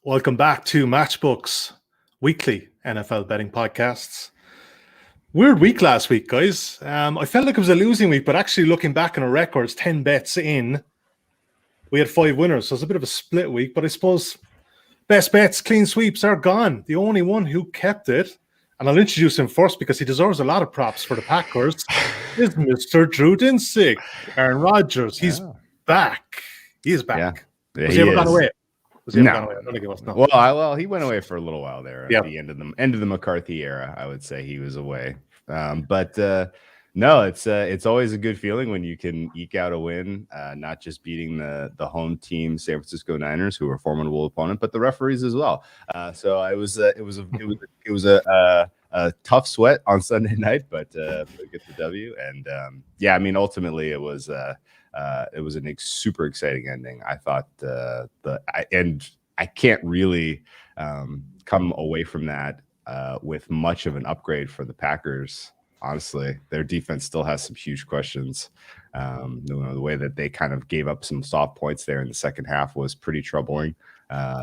Welcome back to Matchbook's weekly NFL betting podcasts. Weird week last week, guys. I felt like it was a losing week, but actually looking back on our records, 10 bets in, we had 5 winners. So it's a bit of a split week, but I suppose best bets, clean sweeps are gone. The only one who kept it, and I'll introduce him first because he deserves a lot of props for the Packers, is Mr. Drew Dinsick. Aaron Rodgers, he's back. He's back. Yeah, was he ever gone away? Was he ever gone away? I don't think it was. No. Well, he went away for a little while there at the end of the McCarthy era. I would say he was away. But no, it's always a good feeling when you can eke out a win, not just beating the home team, San Francisco Niners, who are a formidable opponent, but the referees as well. So it was a tough sweat on Sunday night, but get the W. And ultimately it was an super exciting ending. I thought I can't really come away from that with much of an upgrade for the Packers. Honestly, their defense still has some huge questions. The way that they kind of gave up some soft points there in the second half was pretty troubling.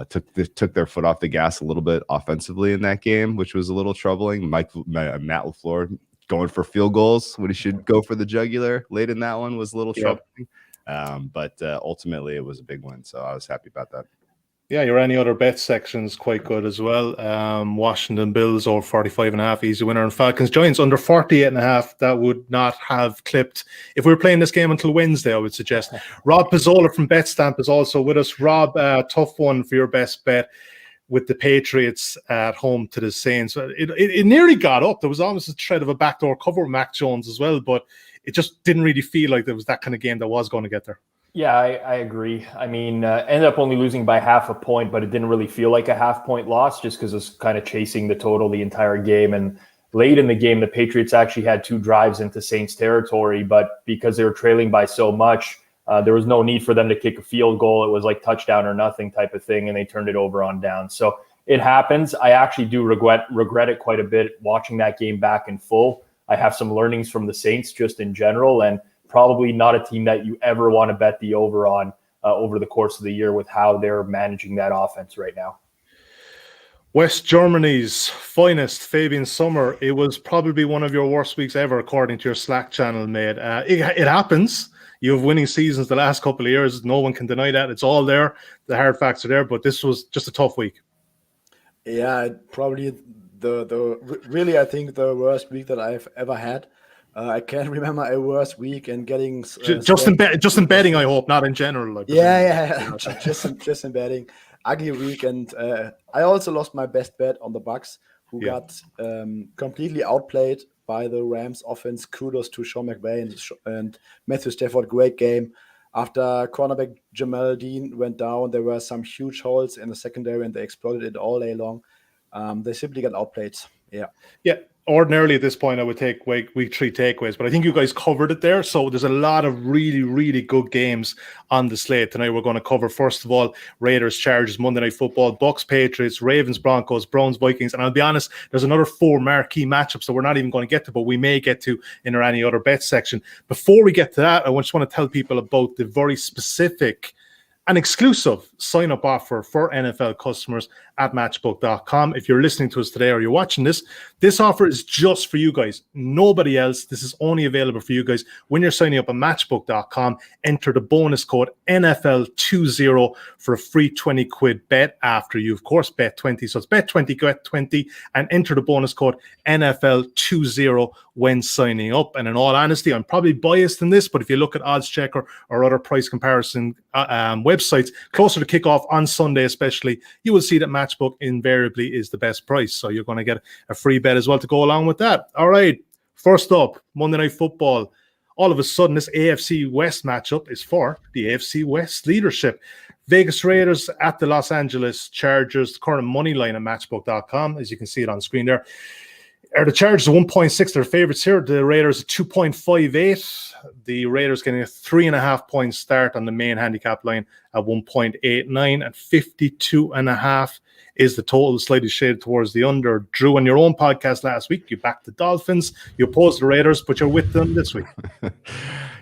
Took their foot off the gas a little bit offensively in that game, which was a little troubling. Matt LaFleur going for field goals when he should go for the jugular late in that one was a little troubling. But ultimately it was a big win, so I was happy about that. Yeah, your any other bet section's quite good as well. Washington Bills over 45.5, easy winner, and Falcons Giants under 48.5. That would not have clipped if we were playing this game until Wednesday, I would suggest. Rob Pizzola from BetStamp is also with us. Rob, tough one for your best bet with the Patriots at home to the Saints. It nearly got up. There was almost a threat of a backdoor cover with Mac Jones as well, but it just didn't really feel like there was that kind of game that was going to get there. Yeah, I agree. I mean, ended up only losing by half a point, but it didn't really feel like a half-point loss just because it was kind of chasing the total the entire game. And late in the game, the Patriots actually had 2 drives into Saints territory, but because they were trailing by so much, there was no need for them to kick a field goal. It was like touchdown or nothing type of thing, and they turned it over on down. So it happens. I actually do regret it quite a bit watching that game back in full. I have some learnings from the Saints just in general, and probably not a team that you ever want to bet the over on over the course of the year with how they're managing that offense right now. West Germany's finest, Fabian Sommer. It was probably one of your worst weeks ever, according to your Slack channel, mate. It happens. You have winning seasons the last couple of years. No one can deny that. It's all there. The hard facts are there, but this was just a tough week. Yeah, probably really, I think the worst week that I've ever had. I can't remember a worse week and getting just in betting. I hope not in general. Just in betting. Ugly week, and I also lost my best bet on the Bucs, who got completely outplayed by the Rams offense. Kudos to Sean McVay and Matthew Stafford. Great game. After cornerback Jamal Dean went down, there were some huge holes in the secondary, and they exploited it all day long. They simply got outplayed. Yeah. Ordinarily at this point, I would take week 3 takeaways, but I think you guys covered it there. So there's a lot of really, really good games on the slate tonight. We're going to cover, first of all, Raiders, Chargers, Monday Night Football, Bucs, Patriots, Ravens, Broncos, Browns, Vikings. And I'll be honest, there's another 4 marquee matchups that we're not even going to get to, but we may get to in our any other bet section. Before we get to that, I just want to tell people about the very specific an exclusive sign-up offer for NFL customers at matchbook.com. If you're listening to us today or you're watching this offer is just for you guys. Nobody else. This is only available for you guys. When you're signing up at matchbook.com, enter the bonus code NFL20 for a free 20 quid bet after you, of course, bet 20. So it's bet 20, get 20, and enter the bonus code NFL20 when signing up. And in all honesty, I'm probably biased in this, but if you look at OddsChecker or other price comparison websites, closer to kickoff on Sunday especially, you will see that Matchbook invariably is the best price. So you're going to get a free bet as well to go along with that. All right, first up, Monday Night Football. All of a sudden, this AFC West matchup is for the AFC West leadership. Vegas Raiders at the Los Angeles Chargers. The current money line at matchbook.com, as you can see it on screen there. Are the Chargers 1.6? They're favorites here. The Raiders 2.58. The Raiders getting a 3.5 point start on the main handicap line at 1.89, and 52.5 is the total, slightly shaded towards the under. Drew, on your own podcast last week, you backed the Dolphins, you opposed the Raiders, but you're with them this week.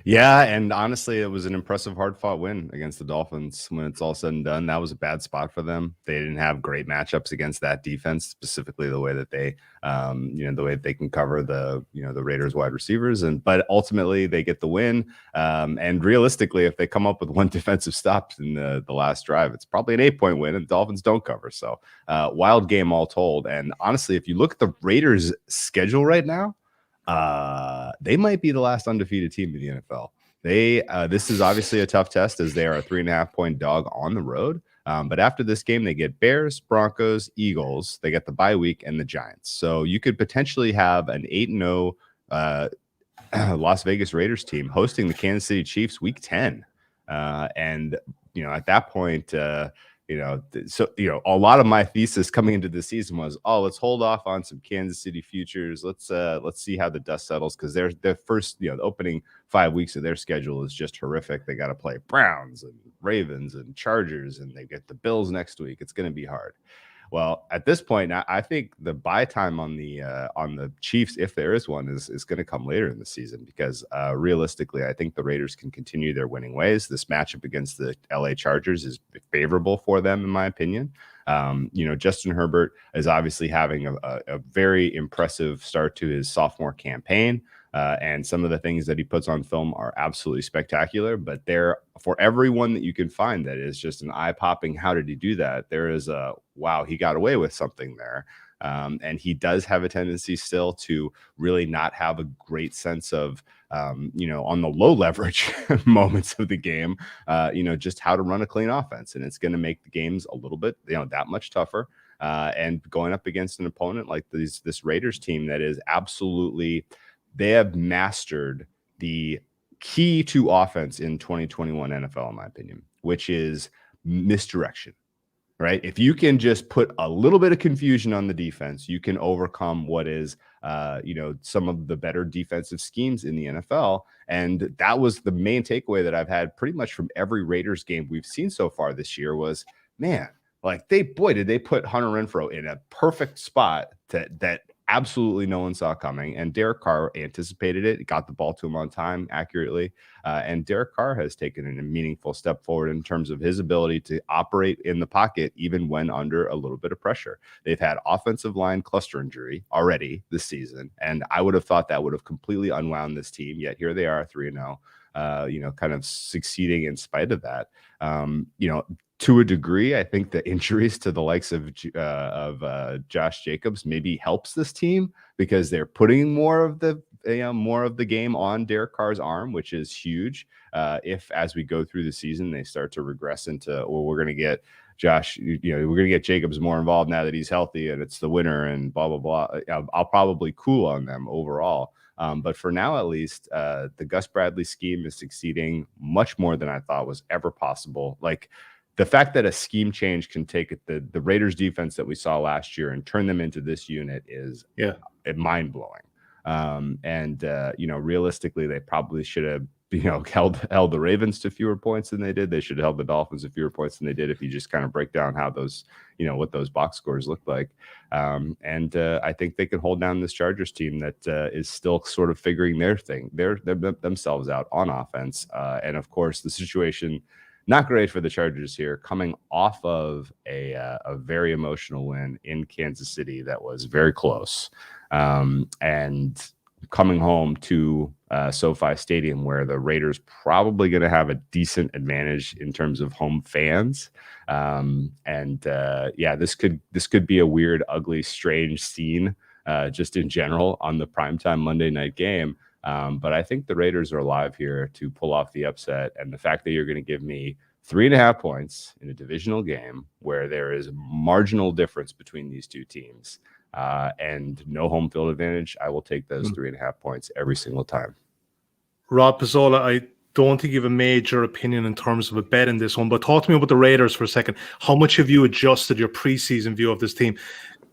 Yeah, and honestly, it was an impressive, hard-fought win against the Dolphins. When it's all said and done, that was a bad spot for them. They didn't have great matchups against that defense, specifically the way that they, the way that they can cover the Raiders wide receivers. But ultimately, they get the win. And realistically, if they come up with one defensive stop in the last drive, it's probably an 8-point win, and the Dolphins don't cover. So wild game all told. And honestly, if you look at the Raiders' schedule right now, they might be the last undefeated team in the NFL. This is obviously a tough test, as they are a 3.5-point dog on the road. But after this game, they get Bears, Broncos, Eagles. They get the bye week and the Giants. So you could potentially have an 8-0 Las Vegas Raiders team hosting the Kansas City Chiefs week 10. And at that point, a lot of my thesis coming into the season was, let's hold off on some Kansas City futures. Let's see how the dust settles, because their first, the opening 5 weeks of their schedule is just horrific. They got to play Browns and Ravens and Chargers, and they get the Bills next week. It's going to be hard. Well, at this point, I think the buy time on the Chiefs, if there is one, is going to come later in the season, because realistically, I think the Raiders can continue their winning ways. This matchup against the LA Chargers is favorable for them, in my opinion. Justin Herbert is obviously having a very impressive start to his sophomore campaign. And some of the things that he puts on film are absolutely spectacular, but for everyone that you can find that is just an eye-popping, how did he do that? There is wow, he got away with something there. And he does have a tendency still to really not have a great sense of, on the low leverage moments of the game, just how to run a clean offense. And it's going to make the games a little bit, that much tougher. And going up against an opponent like this Raiders team that is absolutely, they have mastered the key to offense in 2021 NFL, in my opinion, which is misdirection, right? If you can just put a little bit of confusion on the defense, you can overcome what is, some of the better defensive schemes in the NFL. And that was the main takeaway that I've had pretty much from every Raiders game we've seen so far this year was, man, like did they put Hunter Renfrow in a perfect spot that absolutely no one saw coming, and Derek Carr anticipated it, got the ball to him on time accurately, and Derek Carr has taken a meaningful step forward in terms of his ability to operate in the pocket even when under a little bit of pressure. They've had offensive line cluster injury already this season, and I would have thought that would have completely unwound this team, yet here they are 3-0, kind of succeeding in spite of that. To a degree, I think the injuries to the likes of Josh Jacobs maybe helps this team, because they're putting more of the game on Derek Carr's arm, which is huge. If as we go through the season they start to regress into, we're going to get Josh, we're going to get Jacobs more involved now that he's healthy and it's the winter and blah blah blah. I'll probably cool on them overall. But for now, at least, the Gus Bradley scheme is succeeding much more than I thought was ever possible. Like, the fact that a scheme change can take the Raiders defense that we saw last year and turn them into this unit is mind blowing. Realistically, they probably should have, held the Ravens to fewer points than they did. They should have held the Dolphins to fewer points than they did, if you just kind of break down how those, what those box scores look like. I think they can hold down this Chargers team that is still sort of figuring themselves out on offense. And of course, the situation, not great for the Chargers here, coming off of a very emotional win in Kansas City that was very close, and coming home to SoFi Stadium, where the Raiders probably going to have a decent advantage in terms of home fans. This could be a weird, ugly, strange scene just in general on the primetime Monday night game. But I think the Raiders are alive here to pull off the upset. And the fact that you're going to give me 3.5 points in a divisional game where there is marginal difference between these two teams and no home field advantage, I will take those 3.5 points every single time. Rob Pizzola, I don't think you have a major opinion in terms of a bet in this one, but talk to me about the Raiders for a second. How much have you adjusted your preseason view of this team,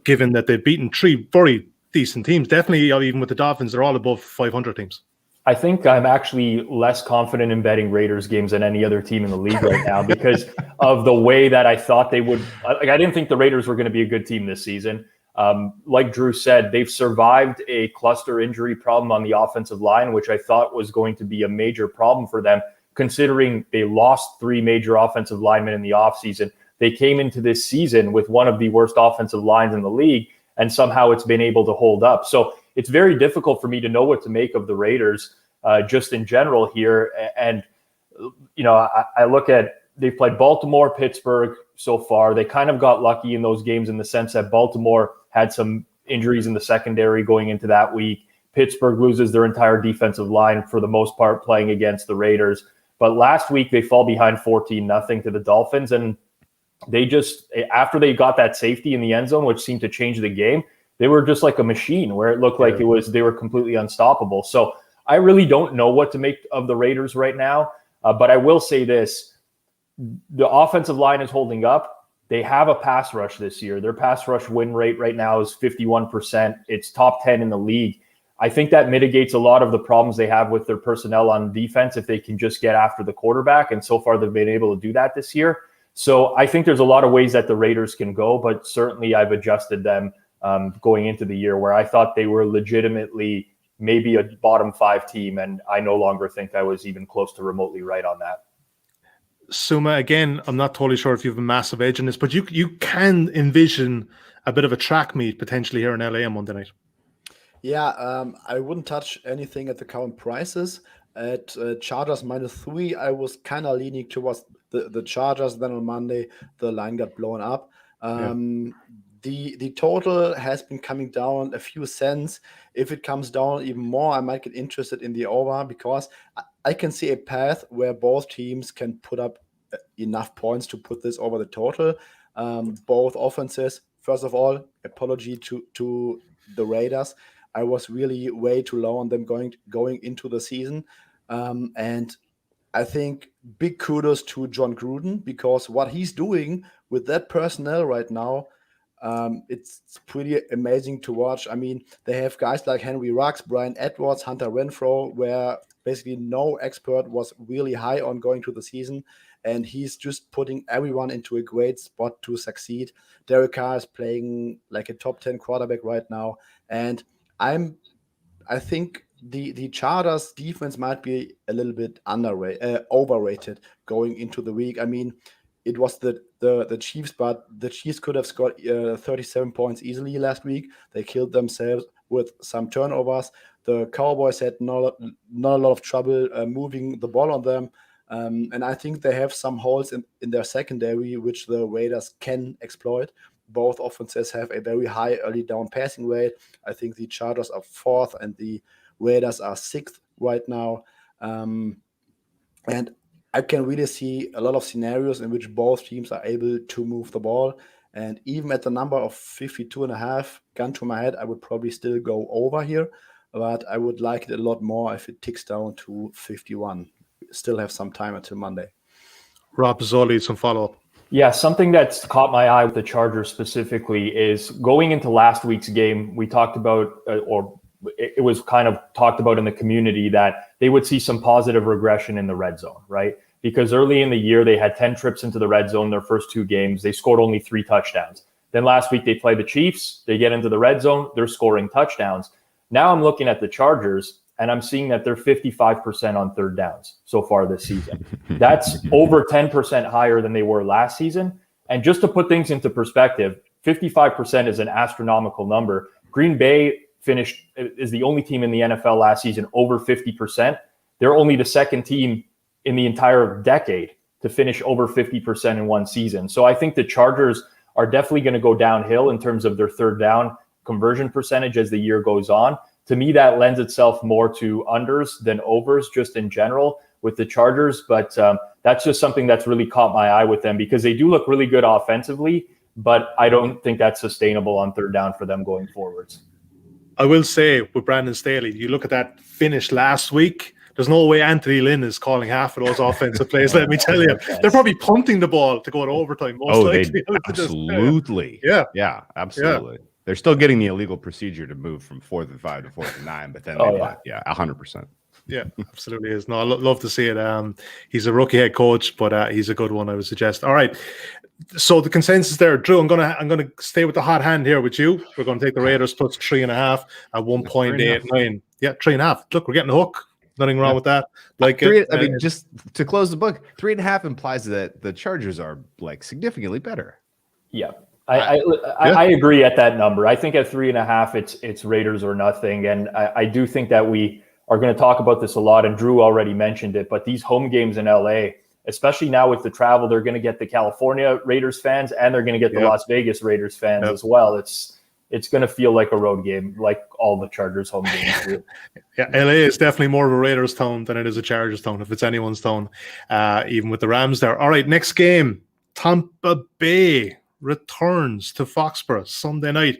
given that they've beaten 3 very decent teams? Definitely, even with the Dolphins, they're all above 500 teams. I think I'm actually less confident in betting Raiders games than any other team in the league right now because of the way that I thought they would. Like, I didn't think the Raiders were going to be a good team this season. Like Drew said, they've survived a cluster injury problem on the offensive line, which I thought was going to be a major problem for them, considering they lost 3 major offensive linemen in the offseason. They came into this season with one of the worst offensive lines in the league, and somehow it's been able to hold up. So it's very difficult for me to know what to make of the Raiders just in general here. And, you know, I look at, they've played Baltimore, Pittsburgh so far. They kind of got lucky in those games in the sense that Baltimore had some injuries in the secondary going into that week. Pittsburgh loses their entire defensive line for the most part playing against the Raiders. But last week they fall behind 14-0 to the Dolphins. And they just, after they got that safety in the end zone, which seemed to change the game, they were just like a machine where it looked like they were completely unstoppable. So I really don't know what to make of the Raiders right now. But I will say this, the offensive line is holding up. They have a pass rush this year. Their pass rush win rate right now is 51%. It's top 10 in the league. I think that mitigates a lot of the problems they have with their personnel on defense if they can just get after the quarterback. And so far they've been able to do that this year. So I think there's a lot of ways that the Raiders can go, but certainly I've adjusted them going into the year where I thought they were legitimately maybe a bottom 5 team. And I no longer think I was even close to remotely right on that. Suma, again, I'm not totally sure if you have a massive edge in this, but you can envision a bit of a track meet potentially here in LA on Monday night. Yeah, I wouldn't touch anything at the current prices. At Chargers -3, I was kind of leaning towards the Chargers. Then on Monday, the line got blown up. The total has been coming down a few cents. If it comes down even more, I might get interested in the over because I can see a path where both teams can put up enough points to put this over the total. Both offenses, first of all, apology to the Raiders. I was really way too low on them going into the season. And I think big kudos to John Gruden because what he's doing with that personnel right now, it's pretty amazing to watch. I mean, they have guys like Henry Ruggs, Brian Edwards, Hunter Renfrow, where basically no expert was really high on going to the season. And he's just putting everyone into a great spot to succeed. Derek Carr is playing like a top 10 quarterback right now. And I think the Chargers defense might be a little bit overrated going into the week. I mean, it was the Chiefs, but the Chiefs could have scored 37 points easily last week. They killed themselves with some turnovers. The Cowboys had not a lot of trouble moving the ball on them. And I think they have some holes in their secondary, which the Raiders can exploit. Both offenses have a very high early down passing rate. I think the Chargers are 4th and the Raiders are 6th right now. And I can really see a lot of scenarios in which both teams are able to move the ball. And even at the number of 52.5, gun to my head, I would probably still go over here. But I would like it a lot more if it ticks down to 51. Still have some time until Monday. Rob Pizzoli, some follow-up. Yeah, something that's caught my eye with the Chargers specifically is going into last week's game, we talked about, or it was kind of talked about in the community that they would see some positive regression in the red zone, right? Because early in the year, they had 10 trips into the red zone their first 2 games. They scored only 3 touchdowns. Then last week, they play the Chiefs. They get into the red zone. They're scoring touchdowns. Now I'm looking at the Chargers, and I'm seeing that they're 55% on third downs so far this season. That's over 10% higher than they were last season. And just to put things into perspective, 55% is an astronomical number. Green Bay is the only team in the NFL last season over 50%. They're only the second team in the entire decade to finish over 50% in one season. So I think the Chargers are definitely going to go downhill in terms of their third down conversion percentage as the year goes on. To me, that lends itself more to unders than overs just in general with the Chargers. But that's just something that's really caught my eye with them because they do look really good offensively, but I don't think that's sustainable on third down for them going forwards. I will say with Brandon Staley, you look at that finish last week, there's no way Anthony Lynn is calling half of those offensive plays. Let me tell you, they're probably punting the ball to go to overtime. Most likely. Absolutely. Yeah. Yeah, absolutely. Yeah. they're still getting the illegal procedure to move from 4th and 5 to 4th and 9, but then 100%. Yeah, absolutely is. No, I love to see it. He's a rookie head coach, but he's a good one, I would suggest. All right. So the consensus there, Drew, I'm gonna stay with the hot hand here with you. We're gonna take the Raiders plus 3.5 at 1.89. Yeah, 3.5. Look, we're getting a hook. Nothing wrong with that. Like I mean, just to close the book, 3.5 implies that the Chargers are like significantly better. Yeah. I agree at that number. I think at 3.5, it's Raiders or nothing. And I do think that we are going to talk about this a lot. And Drew already mentioned it, but these home games in LA, especially now with the travel, they're going to get the California Raiders fans and they're going to get the Las Vegas Raiders fans as well. It's going to feel like a road game, like all the Chargers home games do. Yeah, LA is definitely more of a Raiders town than it is a Chargers town, if it's anyone's town, even with the Rams there. All right, next game, Tampa Bay returns to Foxborough Sunday night.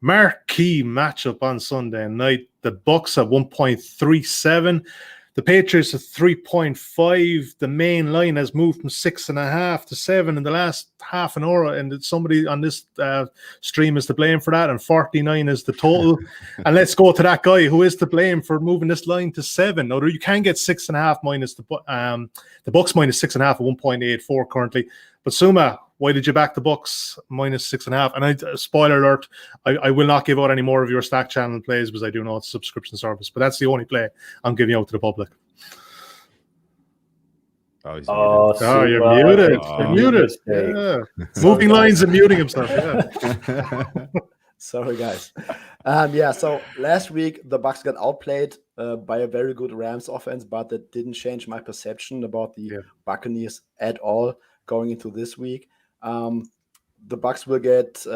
Marquee matchup on Sunday night. The Bucs at 1.37. The Patriots at 3.5. The main line has moved from 6.5 to 7 in the last half an hour, and somebody on this stream is to blame for that, and 49 is the total. And let's go to that guy who is to blame for moving this line to 7. Now, you can get 6.5 minus the Bucs minus 6.5 at 1.84 currently. But Suma, why did you back the Bucs minus 6.5? And spoiler alert, I will not give out any more of your Stack Channel plays because I do know it's a subscription service, but that's the only play I'm giving out to the public. You're muted. You're muted. Yeah. Moving lines and muting himself. Yeah. Sorry, guys. So last week the Bucs got outplayed by a very good Rams offense, but that didn't change my perception about the Buccaneers at all going into this week. The Bucs will get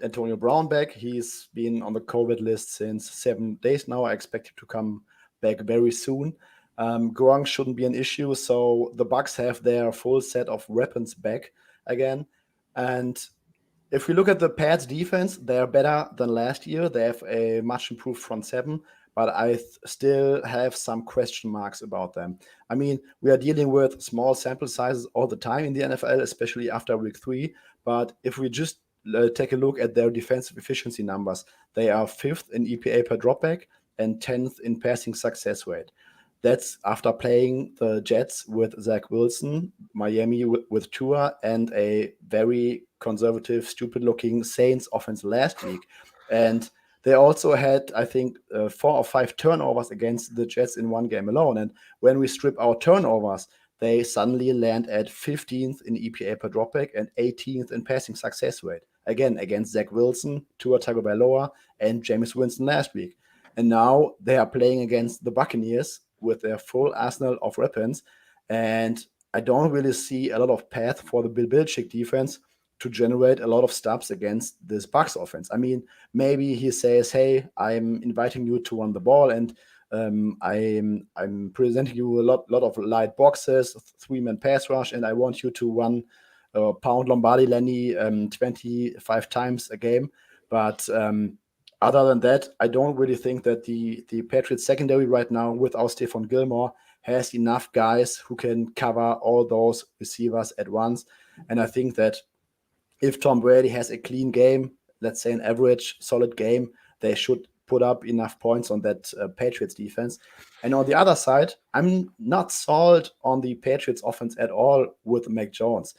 Antonio Brown back. He's been on the COVID list since 7 days now. I expect him to come back very soon. Gronk shouldn't be an issue, so the Bucs have their full set of weapons back again. And if we look at the Pats defense, they are better than last year. They have a much improved front seven, but I still have some question marks about them. I mean, we are dealing with small sample sizes all the time in the NFL, especially after week 3. But if we just take a look at their defensive efficiency numbers, they are 5th in EPA per dropback and 10th in passing success rate. That's after playing the Jets with Zach Wilson, Miami with Tua, and a very conservative, stupid-looking Saints offense last week. And they also had, I think, 4 or 5 turnovers against the Jets in one game alone. And when we strip out turnovers, they suddenly land at 15th in EPA per dropback and 18th in passing success rate. Again, against Zach Wilson, Tua Tagovailoa, and Jameis Winston last week. And now they are playing against the Buccaneers with their full arsenal of weapons. And I don't really see a lot of path for the Bill Belichick defense to generate a lot of stops against this Bucs offense. I mean, maybe he says, hey, I'm inviting you to run the ball, and I'm presenting you a lot of light boxes, 3-man pass rush, and I want you to run pound Lombardi Lenny 25 times a game. But other than that, I don't really think that the Patriots secondary right now without Stephon Gilmore has enough guys who can cover all those receivers at once. And I think that if Tom Brady has a clean game, let's say an average solid game, they should put up enough points on that Patriots defense. And on the other side, I'm not sold on the Patriots offense at all with Mac Jones.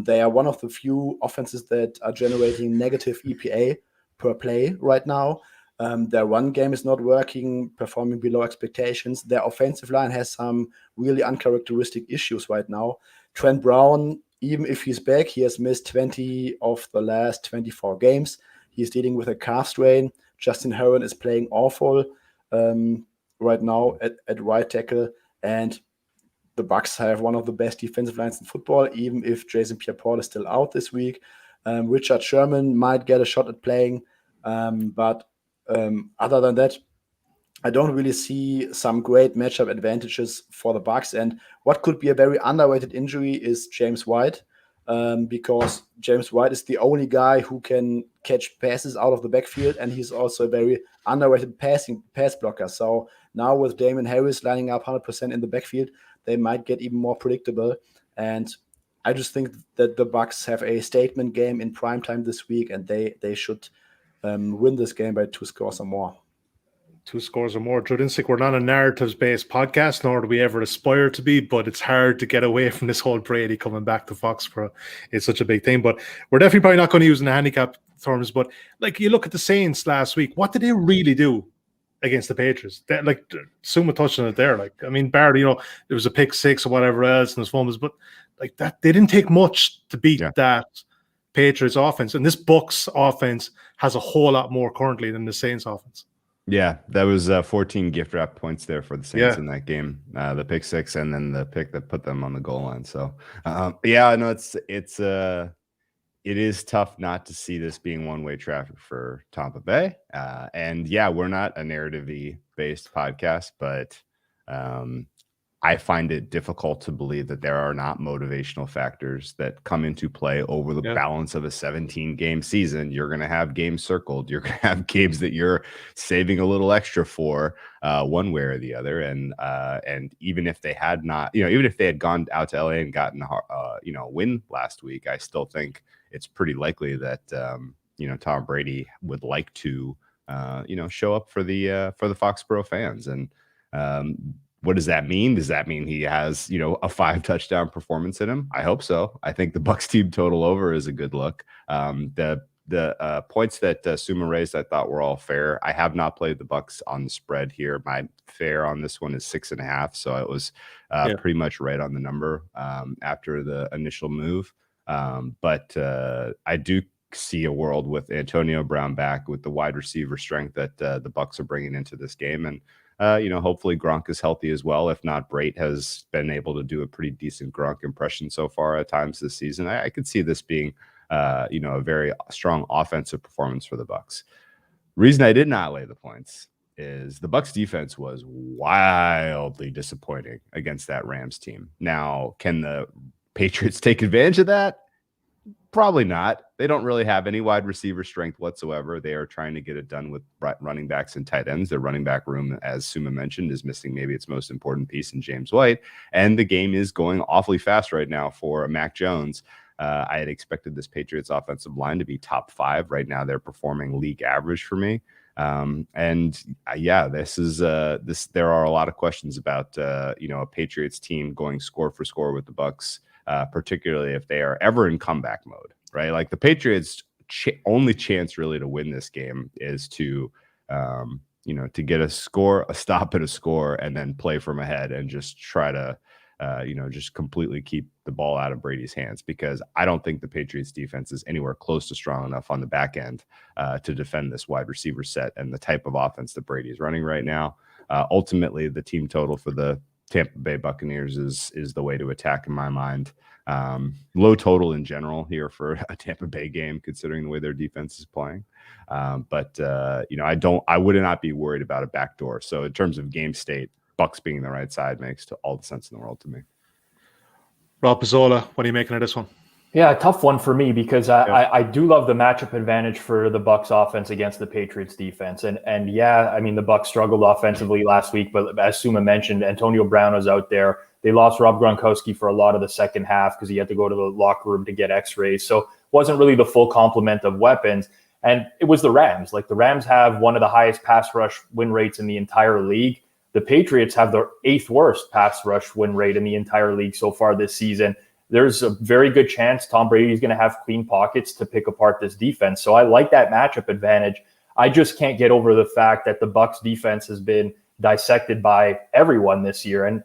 They are one of the few offenses that are generating negative EPA per play right now. Their run game is not working, performing below expectations. Their offensive line has some really uncharacteristic issues right now. Trent Brown, even if he's back, he has missed 20 of the last 24 games. He's dealing with a calf strain. Justin Herron is playing awful right now at right tackle. And the Bucs have one of the best defensive lines in football, even if Jason Pierre-Paul is still out this week. Richard Sherman might get a shot at playing. But other than that, I don't really see some great matchup advantages for the Bucs. And what could be a very underrated injury is James White, because James White is the only guy who can catch passes out of the backfield, and he's also a very underrated pass blocker. So now with Damon Harris lining up 100% in the backfield, they might get even more predictable. And I just think that the Bucs have a statement game in primetime this week, and they should win this game by 2 scores or more. 2 scores or more. Drew Dinsick, we're not a narratives-based podcast, nor do we ever aspire to be, but it's hard to get away from this whole Brady coming back to Foxborough. It's such a big thing, but we're definitely probably not going to use it in the handicap terms. But like, you look at the Saints last week, what did they really do against the Patriots? Like Suma touched on it there. Like, I mean, Barry, there was a pick 6 or whatever else, and there's fumbles, but like that, they didn't take much to beat that Patriots offense. And this Bucs offense has a whole lot more currently than the Saints offense. Yeah, that was 14 gift wrap points there for the Saints in that game. The pick 6 and then the pick that put them on the goal line. So, it is tough not to see this being one-way traffic for Tampa Bay. And we're not a narrative-y based podcast, but I find it difficult to believe that there are not motivational factors that come into play over the balance of a 17-game season. You're going to have games circled. You're going to have games that you're saving a little extra for one way or the other. And even if they had not, even if they had gone out to LA and gotten a win last week, I still think it's pretty likely that Tom Brady would like to show up for the Foxborough fans. And what does that mean? Does that mean he has, a 5 touchdown performance in him? I hope so. I think the Bucs team total over is a good look. The points that Suma raised, I thought were all fair. I have not played the Bucs on the spread here. My fair on this one is 6.5. So it was pretty much right on the number after the initial move. But I do see a world with Antonio Brown back, with the wide receiver strength that the Bucs are bringing into this game. And hopefully Gronk is healthy as well. If not, Brait has been able to do a pretty decent Gronk impression so far at times this season. I could see this being, a very strong offensive performance for the Bucs. Reason I did not lay the points is the Bucs defense was wildly disappointing against that Rams team. Now, can the Patriots take advantage of that? Probably not. They don't really have any wide receiver strength whatsoever. They are trying to get it done with running backs and tight ends. Their running back room, as Suma mentioned, is missing maybe its most important piece in James White. And the game is going awfully fast right now for Mac Jones. I had expected this Patriots offensive line to be top 5. Right now, they're performing league average for me. This is there are a lot of questions about a Patriots team going score for score with the Bucs. Particularly if they are ever in comeback mode, right? Like the Patriots' only chance really to win this game is to get a score, a stop at a score, and then play from ahead and just try to, just completely keep the ball out of Brady's hands, because I don't think the Patriots defense is anywhere close to strong enough on the back end to defend this wide receiver set and the type of offense that Brady is running right now. Ultimately, the team total for the Tampa Bay Buccaneers is the way to attack in my mind. Low total in general here for a Tampa Bay game, considering the way their defense is playing. I would not be worried about a backdoor. So in terms of game state, Bucs being the right side makes all the sense in the world to me. Rob Pizzola, what are you making of this one? Yeah, a tough one for me, because I do love the matchup advantage for the Bucs offense against the Patriots defense. And the Bucs struggled offensively last week, but as Suma mentioned, Antonio Brown was out there. They lost Rob Gronkowski for a lot of the second half because he had to go to the locker room to get x-rays. So wasn't really the full complement of weapons. And it was the Rams. Like, the Rams have one of the highest pass rush win rates in the entire league. The Patriots have the 8th worst pass rush win rate in the entire league so far this season. There's a very good chance Tom Brady is going to have clean pockets to pick apart this defense. So I like that matchup advantage. I just can't get over the fact that the Bucs defense has been dissected by everyone this year. And,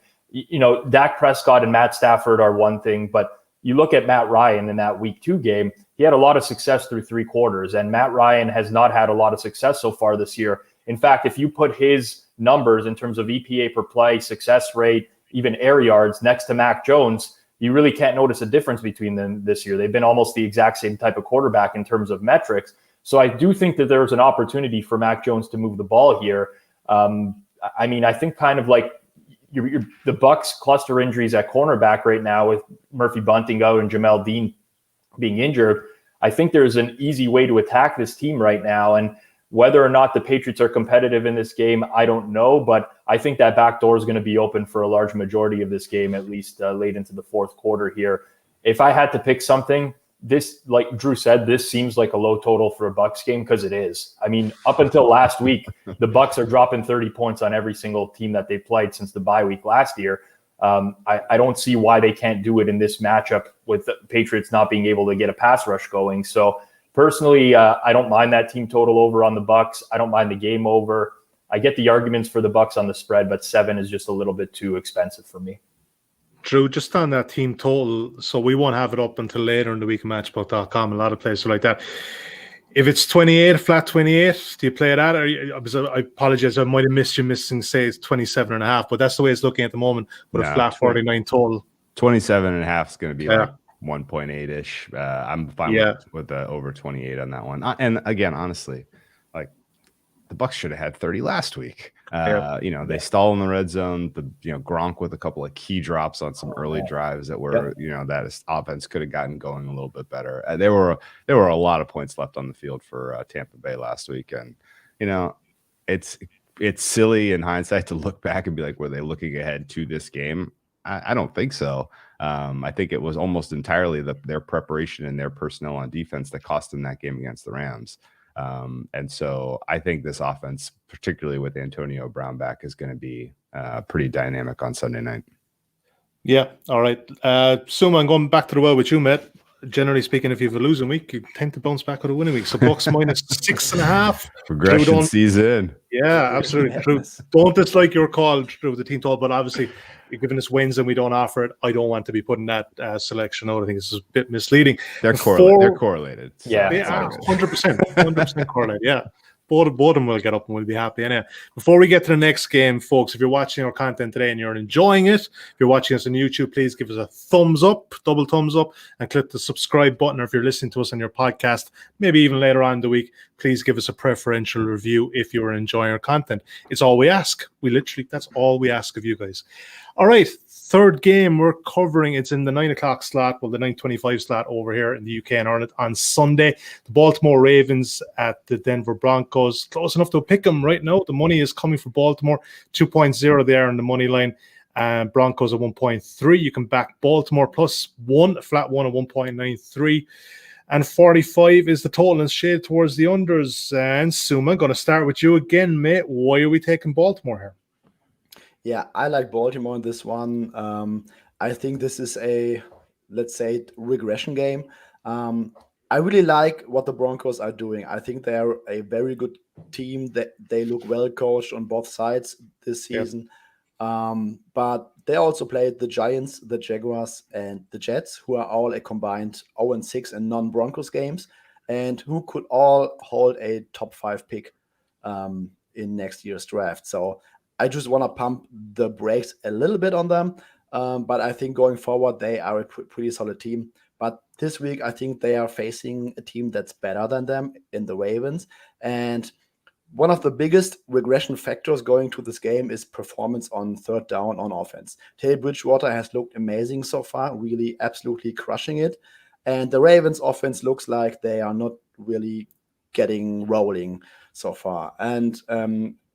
Dak Prescott and Matt Stafford are one thing, but you look at Matt Ryan in that week 2 game, he had a lot of success through 3 quarters, and Matt Ryan has not had a lot of success so far this year. In fact, if you put his numbers in terms of EPA per play, success rate, even air yards next to Mac Jones, you really can't notice a difference between them this year. They've been almost the exact same type of quarterback in terms of metrics. So I do think that there's an opportunity for Mac Jones to move the ball here. I think kind of like the Bucs cluster injuries at cornerback right now with Murphy Bunting out and Jamel Dean being injured. I think there's an easy way to attack this team right now. And whether or not the Patriots are competitive in this game, I don't know, but I think that back door is going to be open for a large majority of this game, at least late into the 4th quarter here. If I had to pick something, this, like Drew said, this seems like a low total for a Bucs game because it is. I mean, up until last week, the Bucs are dropping 30 points on every single team that they played since the bye week last year. I don't see why they can't do it in this matchup with the Patriots not being able to get a pass rush going. So personally, I don't mind that team total over on the Bucs. I don't mind the game over. I get the arguments for the Bucs on the spread, but 7 is just a little bit too expensive for me. Drew, just on that team total, so we won't have it up until later in the week at matchbook.com. A lot of places are like that. If it's 28, flat 28, do you play that? I apologize, I might have missed you missing, say it's 27.5, but that's the way it's looking at the moment with a flat 49 total. 27.5 is going to be like 1.8-ish. I'm fine with the over 28 on that one. And again, honestly, like the Bucs should have had 30 last week. They stall in the red zone. Gronk with a couple of key drops on some early drives that were, that offense could have gotten going a little bit better. There were a lot of points left on the field for Tampa Bay last week, and it's silly in hindsight to look back and be like, were they looking ahead to this game? I don't think so. I think it was almost entirely their preparation and their personnel on defense that cost them that game against the Rams. And so I think this offense, particularly with Antonio Brown back, is going to be pretty dynamic on Sunday night. Yeah. All right. Suma, I'm going back to the well with you, Matt. Generally speaking, if you have a losing week, you tend to bounce back with a winning week. So Bucs minus 6.5. Regression season. Yeah, absolutely. Drew, don't dislike your call, Drew, the team told, but obviously you're giving us wins and we don't offer it. I don't want to be putting that selection out. I think this is a bit misleading. They're correlated. So yeah, 100% correlated. Yeah. Both of them will get up and we'll be happy. Anyway, before we get to the next game, folks, if you're watching our content today and you're enjoying it, if you're watching us on YouTube, please give us a thumbs up, double thumbs up, and click the subscribe button. Or if you're listening to us on your podcast, maybe even later on in the week, please give us a preferential review if you're enjoying our content. It's all we ask. That's all we ask of you guys. All right. Third game we're covering, it's in the 9 o'clock slot, the 9:25 slot over here in the UK and Ireland on Sunday. The Baltimore Ravens at the Denver Broncos. Close enough to pick them right now. The money is coming for Baltimore, 2.0 there on the money line. Broncos at 1.3. You can back Baltimore +1, flat 1 at 1.93. And 45 is the total and shade towards the unders. And Suma, going to start with you again, mate. Why are we taking Baltimore here? Yeah, I like Baltimore in this one. I think this is a, let's say, regression game. I really like what the Broncos are doing. I think they're a very good team. That they look well coached on both sides this season. But they also played the Giants, the Jaguars, and the Jets, who are all a combined 0-6 in non-Broncos games, and who could all hold a top 5 pick in next year's draft. So I just want to pump the brakes a little bit on them. But I think going forward, they are a pretty solid team. But this week, I think they are facing a team that's better than them in the Ravens. And one of the biggest regression factors going to this game is performance on third down on offense. Teddy Bridgewater has looked amazing so far, really absolutely crushing it. And the Ravens offense looks like they are not really getting rolling so far. And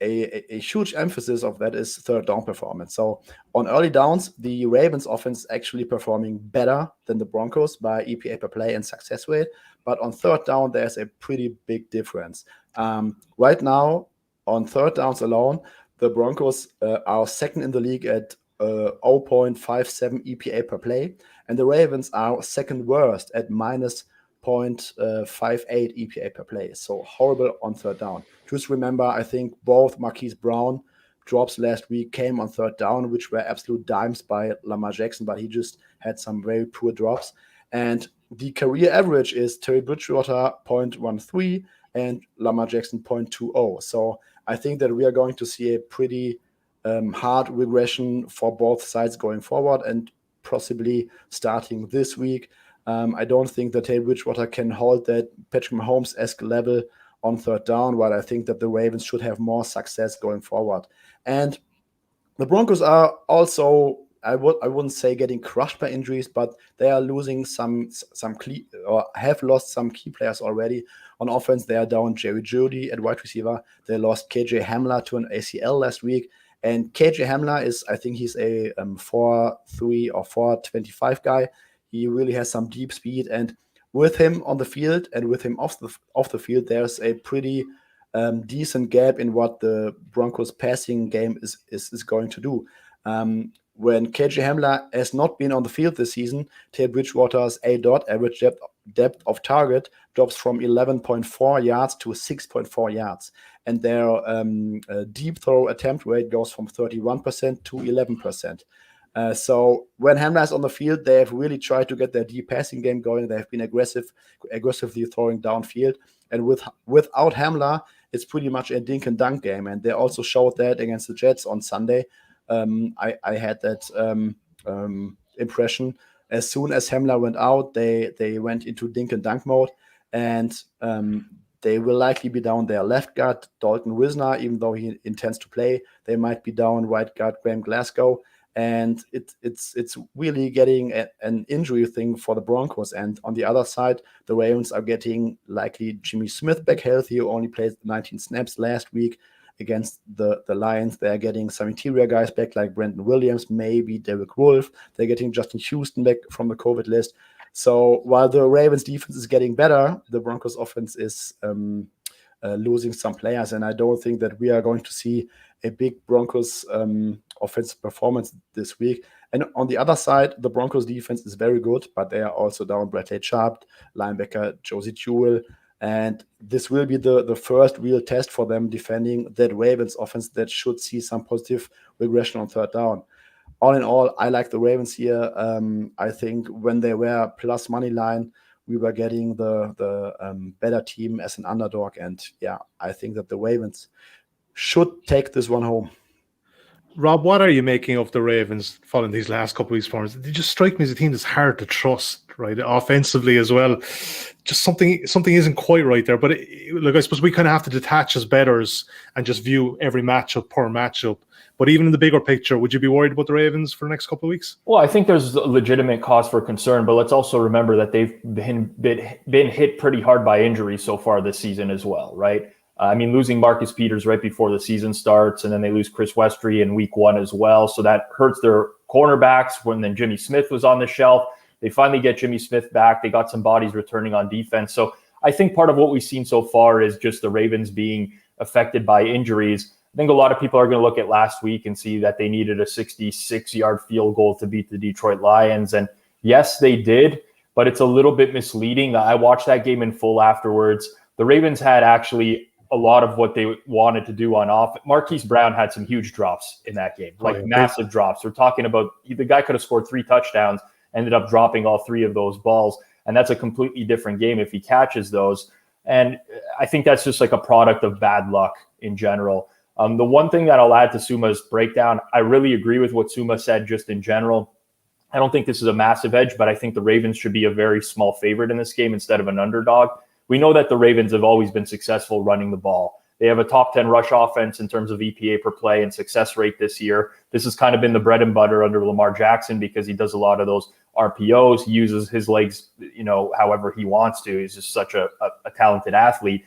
a huge emphasis of that is third down performance. So on early downs, the Ravens offense actually performing better than the Broncos by EPA per play and success rate. But on third down, there's a pretty big difference. Right now, on third downs alone, the Broncos are second in the league at 0.57 EPA per play, and the Ravens are second worst at minus 0.58 EPA per play. So horrible on third down. Just remember, I think both Marquise Brown drops last week came on third down, which were absolute dimes by Lamar Jackson, but he just had some very poor drops. And the career average is Terry Bridgewater 0.13 and Lamar Jackson 0.20. So I think that we are going to see a pretty hard regression for both sides going forward, and possibly starting this week. I don't think that Teddy Bridgewater can hold that Patrick Mahomes-esque level on third down, but I think that the Ravens should have more success going forward. And the Broncos are also, I wouldn't say getting crushed by injuries, but they are losing some or have lost some key players already. On offense, they are down Jerry Jeudy at wide receiver. They lost KJ Hamler to an ACL last week. And KJ Hamler is, I think he's a 4'3" or 4'25" guy. He really has some deep speed. And with him on the field and with him off the field, there's a pretty decent gap in what the Broncos passing game is going to do. When KJ Hamler has not been on the field this season, Teddy Bridgewater's average depth of target drops from 11.4 yards to 6.4 yards. And their deep throw attempt rate goes from 31% to 11%. So when Hamler is on the field, they have really tried to get their deep passing game going. They have been aggressively throwing downfield. And without Hamler, it's pretty much a dink and dunk game. And they also showed that against the Jets on Sunday. I had that impression. As soon as Hamler went out, they went into dink and dunk mode, and they will likely be down their left guard, Dalton Wisner, even though he intends to play. They might be down right guard, Graham Glasgow, and it's really getting an injury thing for the Broncos. And on the other side, the Ravens are getting likely Jimmy Smith back healthy, who only played 19 snaps last week against the Lions. They're getting some interior guys back like Brandon Williams, maybe Derek Wolfe. They're getting Justin Houston back from the COVID list. So while the Ravens defense is getting better, the Broncos offense is losing some players. And I don't think that we are going to see a big Broncos offensive performance this week. And on the other side, the Broncos defense is very good, but they are also down Bradley Chubb, linebacker Josie Jewell. And this will be the first real test for them defending that Ravens offense that should see some positive regression on third down. All in all, I like the Ravens here. I think when they were plus money line, we were getting the better team as an underdog. And yeah, I think that the Ravens should take this one home. Rob, what are you making of the Ravens following these last couple of weeks' performance? They just strike me as a team that's hard to trust, right? Offensively as well. Just something isn't quite right there. But look, I suppose we kind of have to detach as bettors and just view every matchup per matchup. But even in the bigger picture, would you be worried about the Ravens for the next couple of weeks? Well, I think there's a legitimate cause for concern, but let's also remember that they've been hit pretty hard by injuries so far this season as well, right? I mean, losing Marcus Peters right before the season starts, and then they lose Chris Westry in week 1 as well. So that hurts their cornerbacks. When then Jimmy Smith was on the shelf, they finally get Jimmy Smith back. They got some bodies returning on defense. So I think part of what we've seen so far is just the Ravens being affected by injuries. I think a lot of people are going to look at last week and see that they needed a 66-yard field goal to beat the Detroit Lions. And yes, they did, but it's a little bit misleading. I watched that game in full afterwards. The Ravens had actually a lot of what they wanted to do on off. Marquise Brown had some huge drops in that game, massive drops. We're talking about the guy could have scored 3 touchdowns, ended up dropping all 3 of those balls. And that's a completely different game if he catches those. And I think that's just like a product of bad luck in general. The one thing that I'll add to Suma's breakdown, I really agree with what Suma said just in general. I don't think this is a massive edge, but I think the Ravens should be a very small favorite in this game instead of an underdog. We know that the Ravens have always been successful running the ball. They have a top 10 rush offense in terms of EPA per play and success rate this year. This has kind of been the bread and butter under Lamar Jackson because he does a lot of those RPOs. He uses his legs, however he wants to. He's just such a talented athlete.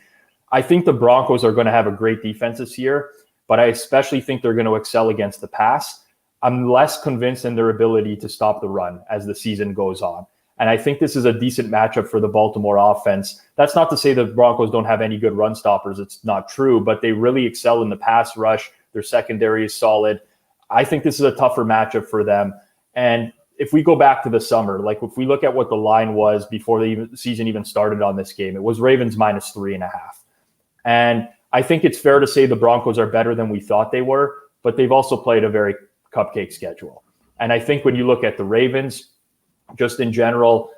I think the Broncos are going to have a great defense this year, but I especially think they're going to excel against the pass. I'm less convinced in their ability to stop the run as the season goes on. And I think this is a decent matchup for the Baltimore offense. That's not to say the Broncos don't have any good run stoppers. It's not true, but they really excel in the pass rush. Their secondary is solid. I think this is a tougher matchup for them. And if we go back to the summer, like if we look at what the line was before the season even started on this game, it was Ravens -3.5. And I think it's fair to say the Broncos are better than we thought they were, but they've also played a very cupcake schedule. And I think when you look at the Ravens, just in general,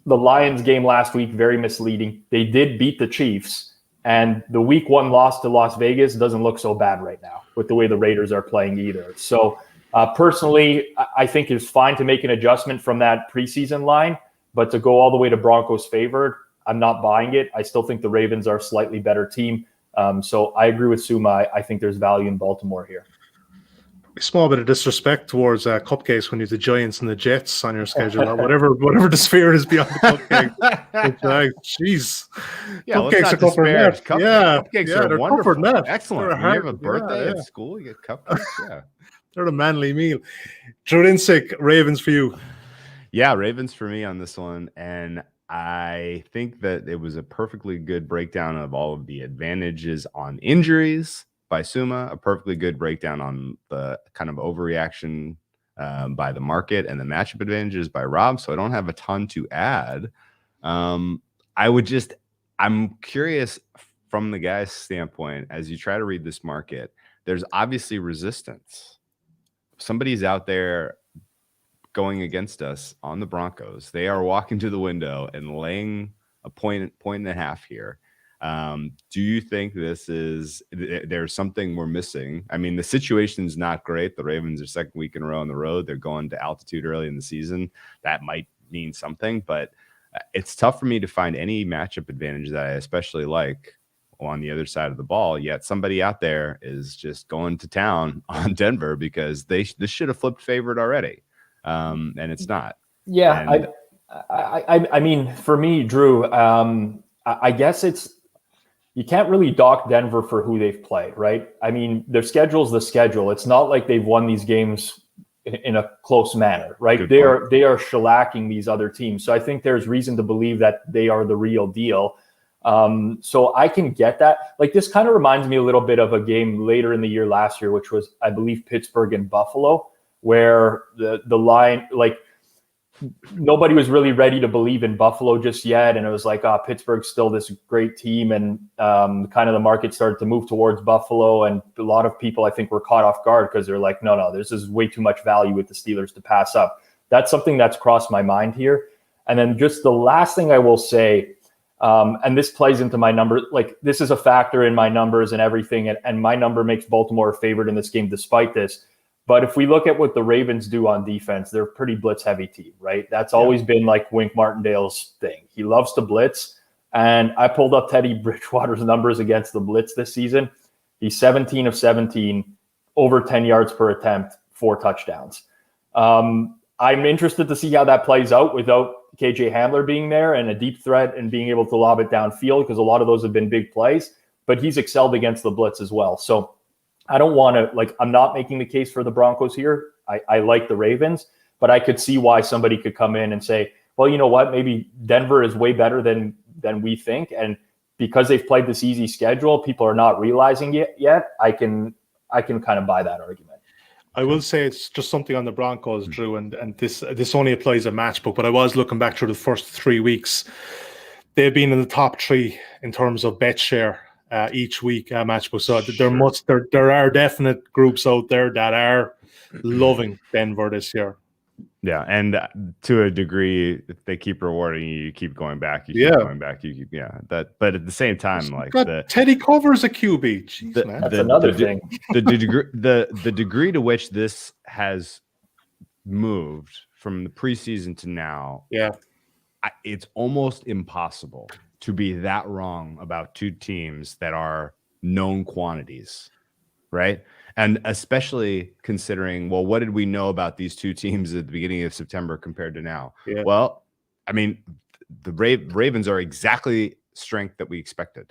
the Lions game last week, very misleading. They did beat the Chiefs, and the week 1 loss to Las Vegas doesn't look so bad right now with the way the Raiders are playing either. So personally, I think it's fine to make an adjustment from that preseason line, but to go all the way to Broncos favored, I'm not buying it. I still think the Ravens are a slightly better team. So I agree with Suma. I think there's value in Baltimore here. A small bit of disrespect towards cupcakes when you have the Giants and the Jets on your schedule, or whatever the sphere is beyond the cupcake. Jeez, yeah, cupcakes are comfort. Cupcakes are wonderful. Excellent. You have a birthday at school, you get cupcakes. Yeah, they're a manly meal. Drew Dinsick, Ravens for you. Yeah, Ravens for me on this one, and I think that it was a perfectly good breakdown of all of the advantages on injuries by Suma, a perfectly good breakdown on the kind of overreaction by the market and the matchup advantages by Rob. So I don't have a ton to add. I'm curious from the guy's standpoint, as you try to read this market, there's obviously resistance. Somebody's out there going against us on the Broncos. They are walking to the window and laying a point and a half here. Do you think there's something we're missing? I mean, the situation's not great. The Ravens are second week in a row on the road. They're going to altitude early in the season. That might mean something, but it's tough for me to find any matchup advantage that I especially like on the other side of the ball. Yet somebody out there is just going to town on Denver because this should have flipped favorite already. And it's not. Yeah. I mean, for me, Drew, I guess you can't really dock Denver for who they've played, right? I mean, their schedule's the schedule. It's not like they've won these games in a close manner, right? They are shellacking these other teams. So I think there's reason to believe that they are the real deal. So I can get that. Like, this kind of reminds me a little bit of a game later in the year last year, which was, I believe, Pittsburgh and Buffalo, where the line, like, nobody was really ready to believe in Buffalo just yet. And it was like, Pittsburgh's still this great team. And kind of the market started to move towards Buffalo. And a lot of people, I think, were caught off guard because they're like, no, this is way too much value with the Steelers to pass up. That's something that's crossed my mind here. And then just the last thing I will say, and this plays into my number, like, this is a factor in my numbers and everything. And my number makes Baltimore a favorite in this game despite this. But if we look at what the Ravens do on defense, they're a pretty blitz-heavy team, right? That's always been like Wink Martindale's thing. He loves to blitz. And I pulled up Teddy Bridgewater's numbers against the blitz this season. He's 17 of 17, over 10 yards per attempt, 4 touchdowns. I'm interested to see how that plays out without KJ Hamler being there and a deep threat and being able to lob it downfield, because a lot of those have been big plays. But he's excelled against the blitz as well. So I don't want to, like, I'm not making the case for the Broncos here. I like the Ravens, but I could see why somebody could come in and say, well, you know what, maybe Denver is way better than we think. And because they've played this easy schedule, people are not realizing it yet. I can kind of buy that argument. I will say it's just something on the Broncos, Drew, and this only applies a matchbook, but I was looking back through the first 3 weeks. They've been in the top 3 in terms of bet share each week matchbook. So there are definite groups out there that are loving Denver this year. Yeah, and to a degree, if they keep rewarding you, you keep going back. You keep going back. You keep, that. But at the same time, like, Teddy covers a QB. Jeez, man. That's another thing. The degree to which this has moved from the preseason to now, it's almost impossible to be that wrong about two teams that are known quantities, right? And especially considering, well, what did we know about these two teams at the beginning of September compared to now? Yeah. Well, I mean, the Ravens are exactly strength that we expected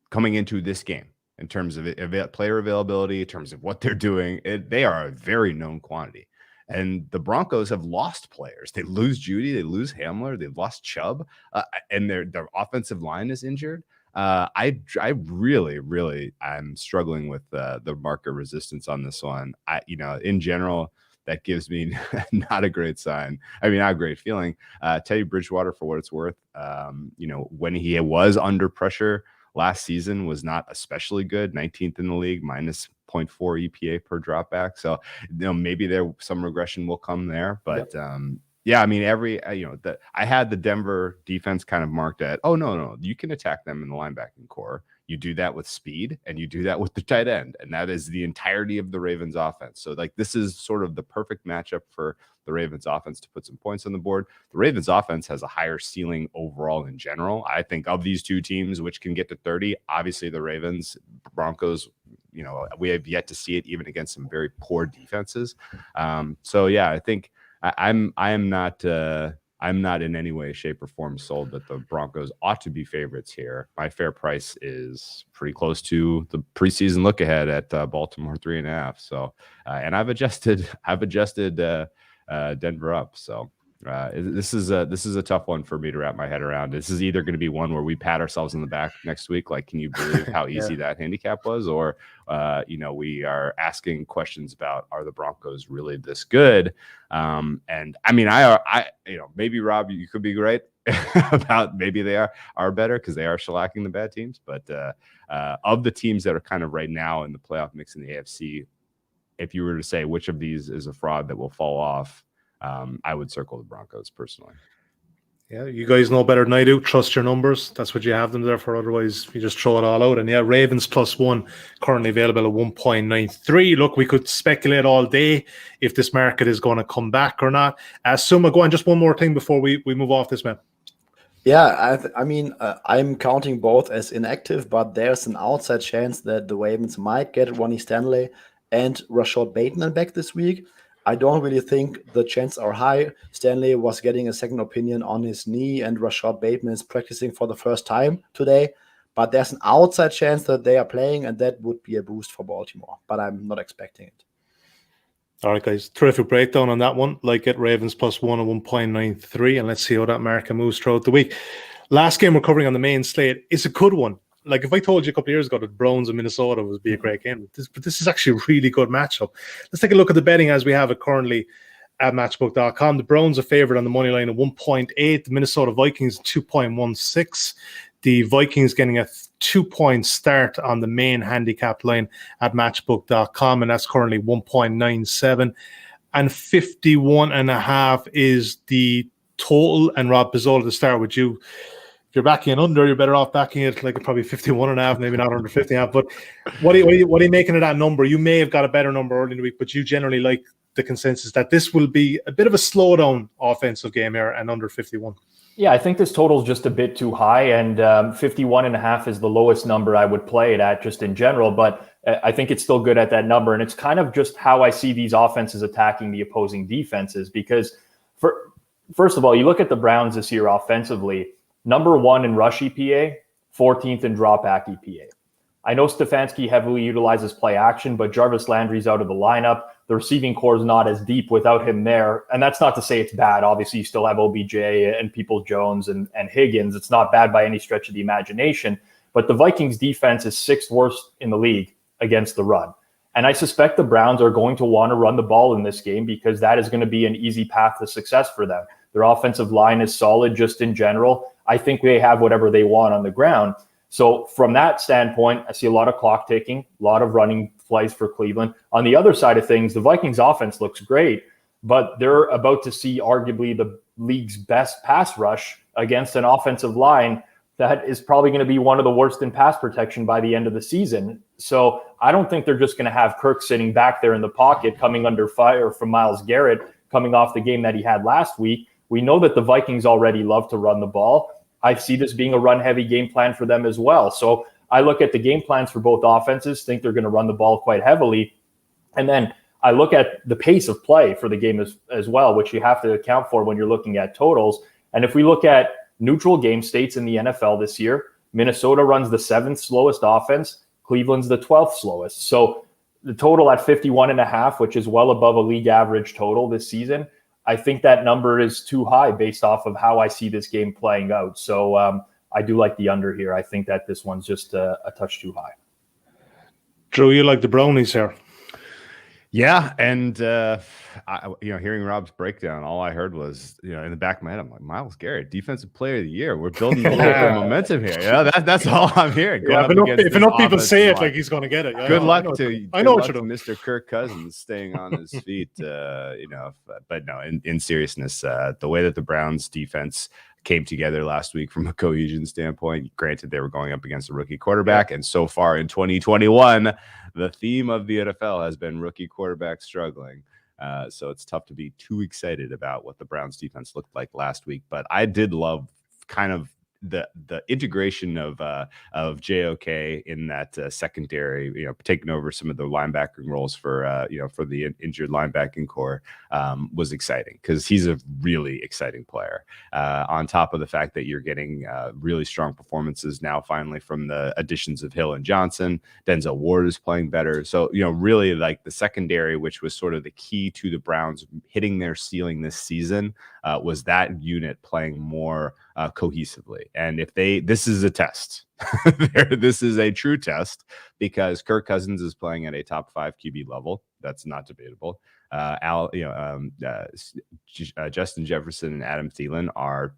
coming into this game in terms of player availability, in terms of what they're doing. They are a very known quantity. And the Broncos have lost players. They lose Judy, they lose Hamler, they've lost Chubb, and their offensive line is injured. I really I'm struggling with the market resistance on this one. In general, that gives me not a great sign. I mean, not a great feeling. Teddy Bridgewater, for what it's worth, when he was under pressure last season, was not especially good. 19th in the league, minus 0.4 EPA per dropback. So, maybe some regression will come there, but I mean, I had the Denver defense kind of marked at, no, you can attack them in the linebacking core. You do that with speed, and you do that with the tight end, and that is the entirety of the Ravens offense. So, like, this is sort of the perfect matchup for the Ravens offense to put some points on the board. The Ravens offense has a higher ceiling overall in general. I think of these two teams, which can get to 30, obviously the Ravens, Broncos, we have yet to see it even against some very poor defenses. I think I'm not in any way, shape, or form sold that the Broncos ought to be favorites here. My fair price is pretty close to the preseason look ahead at Baltimore 3.5. So, and I've adjusted Denver up. So This is a tough one for me to wrap my head around. This is either going to be one where we pat ourselves in the back next week, like, can you believe how easy that handicap was, or we are asking questions about, are the Broncos really this good? And I mean, I maybe Rob, you could be right about maybe they are better because they are shellacking the bad teams, but of the teams that are kind of right now in the playoff mix in the AFC, if you were to say which of these is a fraud that will fall off, I would circle the Broncos personally. Yeah, you guys know better than I do. Trust your numbers. That's what you have them there for. Otherwise, you just throw it all out. And yeah, Ravens +1 currently available at 1.93. Look, we could speculate all day if this market is going to come back or not. Suma, go on. Just one more thing before we move off this, man. Yeah, I mean, I'm counting both as inactive, but there's an outside chance that the Ravens might get Ronnie Stanley and Rashad Bateman back this week. I don't really think the chances are high. Stanley was getting a second opinion on his knee, and Rashad Bateman is practicing for the first time today. But there's an outside chance that they are playing, and that would be a boost for Baltimore. But I'm not expecting it. All right, guys. Terrific breakdown on that one. Like it, Ravens +1 at 1.93. And let's see how that market moves throughout the week. Last game we're covering on the main slate is a good one. Like, if I told you a couple of years ago that Browns and Minnesota would be a great game, but this is actually a really good matchup. Let's take a look at the betting as we have it currently at matchbook.com. The Browns are favored on the money line at 1.8. The Minnesota Vikings 2.16. The Vikings getting a 2-point start on the main handicap line at matchbook.com, and that's currently 1.97. And 51.5 is the total. And Rob Pizzola, to start with you. If you're backing it under, you're better off backing it like probably 51.5, maybe not under 50.5. But what are you making of that number? You may have got a better number early in the week, but you generally like the consensus that this will be a bit of a slowdown offensive game here and under 51. Yeah, I think this total is just a bit too high, and 51.5 is the lowest number I would play it at just in general, but I think it's still good at that number. And it's kind of just how I see these offenses attacking the opposing defenses, because first of all, you look at the Browns this year offensively, number 1 in rush EPA, 14th in drop back EPA. I know Stefanski heavily utilizes play action, but Jarvis Landry's out of the lineup. The receiving core is not as deep without him there. And that's not to say it's bad. Obviously, you still have OBJ and Peoples-Jones and Higgins. It's not bad by any stretch of the imagination. But the Vikings defense is 6th worst in the league against the run. And I suspect the Browns are going to want to run the ball in this game because that is going to be an easy path to success for them. Their offensive line is solid just in general. I think they have whatever they want on the ground. So from that standpoint, I see a lot of clock ticking, a lot of running plays for Cleveland. On the other side of things, the Vikings offense looks great, but they're about to see arguably the league's best pass rush against an offensive line that is probably going to be one of the worst in pass protection by the end of the season. So I don't think they're just going to have Kirk sitting back there in the pocket coming under fire from Myles Garrett coming off the game that he had last week. We know that the Vikings already love to run the ball. I see this being a run-heavy game plan for them as well. So I look at the game plans for both offenses, think they're going to run the ball quite heavily. And then I look at the pace of play for the game as well, which you have to account for when you're looking at totals. And if we look at neutral game states in the NFL this year, Minnesota runs the 7th slowest offense. Cleveland's the 12th slowest. So the total at 51.5, which is well above a league average total this season, I think that number is too high based off of how I see this game playing out. So I do like the under here. I think that this one's just a touch too high. Drew, you like the Brownies here? Yeah, and hearing Rob's breakdown, all I heard was, in the back of my head, I'm like, Myles Garrett, Defensive Player of the Year. We're building a little bit of momentum here. That's all I'm hearing. If enough people say it, like he's going to get it. Good luck to Mr. Kirk Cousins staying on his feet. But no, in seriousness, the way that the Browns defense came together last week from a cohesion standpoint, granted they were going up against a rookie quarterback, and so far in 2021, the theme of the NFL has been rookie quarterback struggling. So it's tough to be too excited about what the Browns defense looked like last week. But I did love kind of the integration of JOK in that secondary, taking over some of the linebacking roles for the injured linebacking core was exciting, because he's a really exciting player. On top of the fact that you're getting really strong performances now finally from the additions of Hill and Johnson. Denzel Ward is playing better. So, really like the secondary, which was sort of the key to the Browns hitting their ceiling this season, was that unit playing more cohesively. And this is a test. This is a true test, because Kirk Cousins is playing at a top 5 QB level. That's not debatable. Justin Jefferson and Adam Thielen are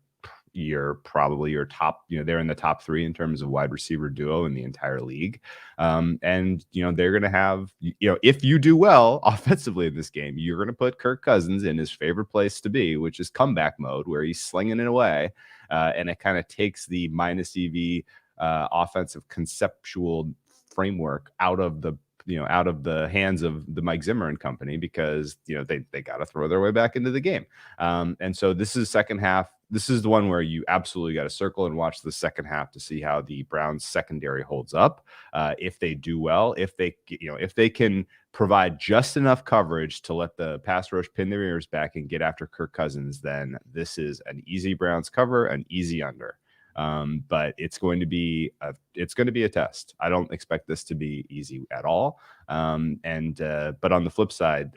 probably your top, they're in the top 3 in terms of wide receiver duo in the entire league. And they're going to have, if you do well offensively in this game, you're going to put Kirk Cousins in his favorite place to be, which is comeback mode, where he's slinging it away. And it kind of takes the minus EV offensive conceptual framework out of the hands of the Mike Zimmer and company, because they got to throw their way back into the game. And so this is second half. This is the one where you absolutely got to circle and watch the second half to see how the Browns secondary holds up. If they do well, if they can provide just enough coverage to let the pass rush pin their ears back and get after Kirk Cousins, then this is an easy Browns cover, an easy under. But it's going to be a test. I don't expect this to be easy at all. But on the flip side,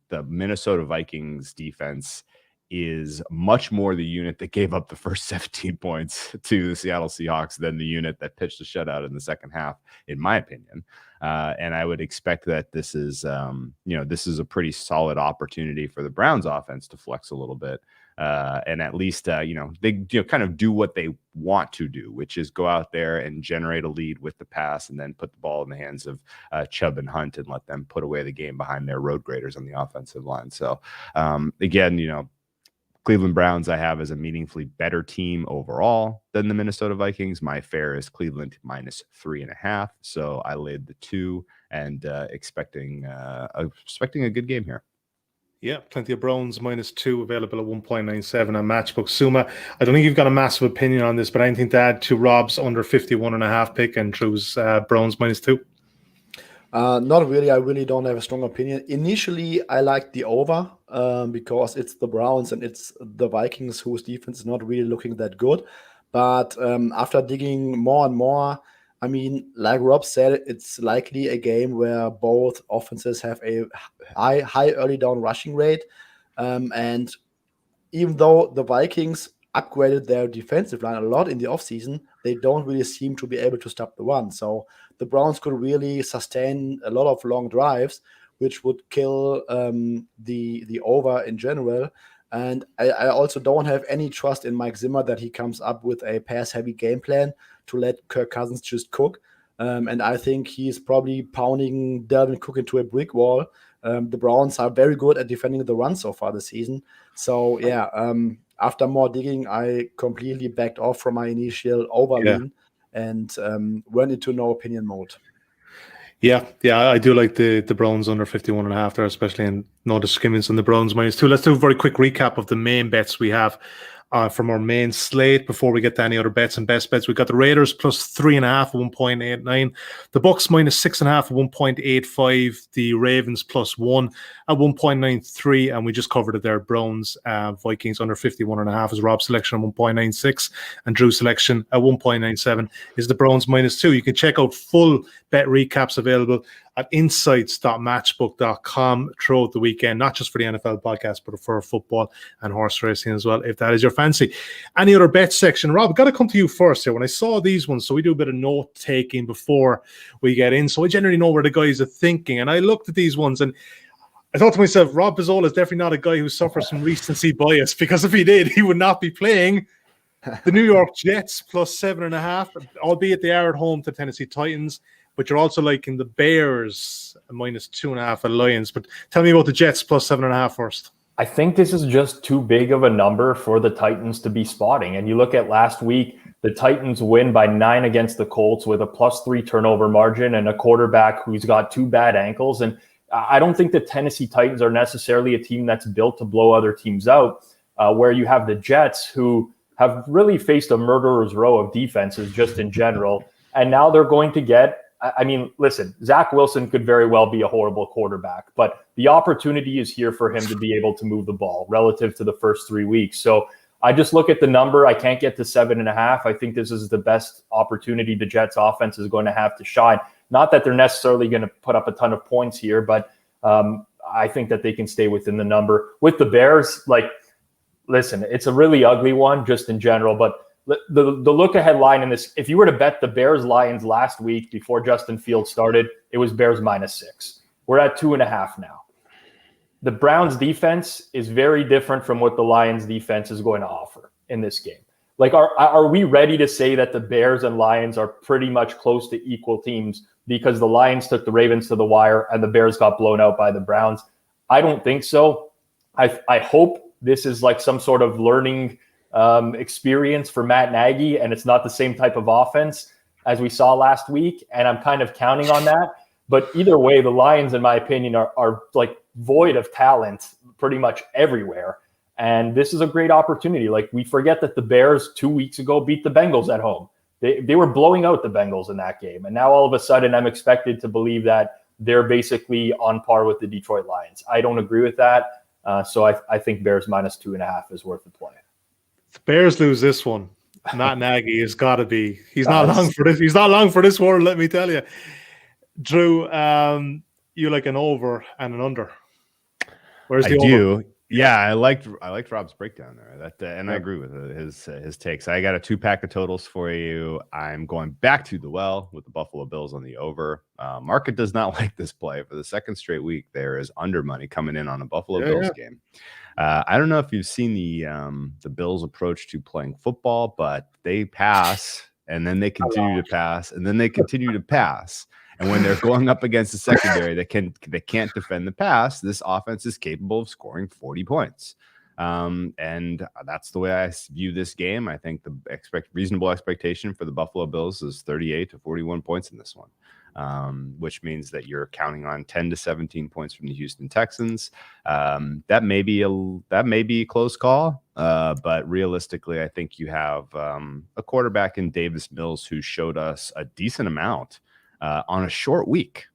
the Minnesota Vikings defense is much more the unit that gave up the first 17 points to the Seattle Seahawks than the unit that pitched a shutout in the second half, in my opinion. And I would expect that this is a pretty solid opportunity for the Browns offense to flex a little bit. And at least, they kind of do what they want to do, which is go out there and generate a lead with the pass, and then put the ball in the hands of Chubb and Hunt, and let them put away the game behind their road graders on the offensive line. So, again, Cleveland Browns I have as a meaningfully better team overall than the Minnesota Vikings. My fare is Cleveland minus 3.5. So I laid the 2 and expecting a good game here. Yeah, plenty of Browns minus 2 available at 1.97 on Matchbook. Suma, I don't think you've got a massive opinion on this, but anything to add to Rob's under 51.5 pick and Drew's Browns minus 2? Not really. I really don't have a strong opinion. Initially, I liked the over because it's the Browns and it's the Vikings, whose defense is not really looking that good. But after digging more and more, I mean, like Rob said, it's likely a game where both offenses have a high early down rushing rate. And even though the Vikings upgraded their defensive line a lot in the offseason, they don't really seem to be able to stop the run. So the Browns could really sustain a lot of long drives, which would kill the over in general. And I also don't have any trust in Mike Zimmer that he comes up with a pass-heavy game plan to let Kirk Cousins just cook. And I think he's probably pounding Dalvin Cook into a brick wall. The Browns are very good at defending the run so far this season. So, yeah, after more digging, I completely backed off from my initial overlean and went into no opinion mode. Yeah, I do like the Browns under 51.5 there, especially, and no discriminants on the Browns minus 2. Let's do a very quick recap of the main bets we have from our main slate before we get to any other bets and best bets. We've got the Raiders plus 3.5 at 1.89, the Bucs minus 6.5 at 1.85, the Ravens plus 1 at 1.93, and we just covered it there. Browns, Vikings under 51.5 is Rob's selection at 1.96, and Drew's selection at 1.97 is the Browns minus 2. You can check out full bet recaps available at insights.matchbook.com throughout the weekend, not just for the NFL podcast, but for football and horse racing as well, if that is your fancy. Any other bet section? Rob, I've got to come to you first here. When I saw these ones, so we do a bit of note taking before we get in, so I generally know where the guys are thinking. And I looked at these ones and I thought to myself, Rob Pizzola is definitely not a guy who suffers from recency bias, because if he did, he would not be playing the New York Jets plus 7.5, albeit they are at home to Tennessee Titans. But you're also liking the Bears minus 2.5 at Lions. But tell me about the Jets plus 7.5 first. I think this is just too big of a number for the Titans to be spotting. And you look at last week, the Titans win by 9 against the Colts with a +3 turnover margin and a quarterback who's got 2 bad ankles. And I don't think the Tennessee Titans are necessarily a team that's built to blow other teams out, where you have the Jets who have really faced a murderer's row of defenses just in general. And now they're going to get, I mean, listen, Zach Wilson could very well be a horrible quarterback, but the opportunity is here for him to be able to move the ball relative to the first 3 weeks. So I just look at the number. I can't get to 7.5. I think this is the best opportunity the Jets offense is going to have to shine. Not that they're necessarily going to put up a ton of points here, but I think that they can stay within the number. With the Bears, like, listen, it's a really ugly one just in general, but the look-ahead line in this, if you were to bet the Bears-Lions last week before Justin Fields started, it was Bears -6. We're at 2.5 now. The Browns defense is very different from what the Lions defense is going to offer in this game. Like, are we ready to say that the Bears and Lions are pretty much close to equal teams because the Lions took the Ravens to the wire and the Bears got blown out by the Browns? I don't think so. I hope this is like some sort of learning experience for Matt Nagy, and it's not the same type of offense as we saw last week, and I'm kind of counting on that. But either way, the Lions, in my opinion, are like void of talent pretty much everywhere. And this is a great opportunity. Like, we forget that the Bears 2 weeks ago beat the Bengals at home. They were blowing out the Bengals in that game. And now all of a sudden I'm expected to believe that they're basically on par with the Detroit Lions. I don't agree with that. So I think Bears -2.5 is worth the play. If the Bears lose this one, Matt Nagy has got to be. He's not long for this. He's not long for this world, let me tell you. Drew, you like an over and an under? Where's the over? Yeah, I liked Rob's breakdown there. And I agree with his takes. I got a 2-pack of totals for you. I'm going back to the well with the Buffalo Bills on the over. Market does not like this play. For the second straight week, there is under money coming in on a Buffalo Bills game. I don't know if you've seen the Bills' approach to playing football, but they pass and then they continue to pass and then they continue to pass. And when they're going up against the secondary that can't defend the pass, this offense is capable of scoring 40 points. And that's the way I view this game. I think the reasonable expectation for the Buffalo Bills is 38 to 41 points in this one, which means that you're counting on 10 to 17 points from the Houston Texans. That may be a close call, but realistically, I think you have a quarterback in Davis Mills who showed us a decent amount on a short week.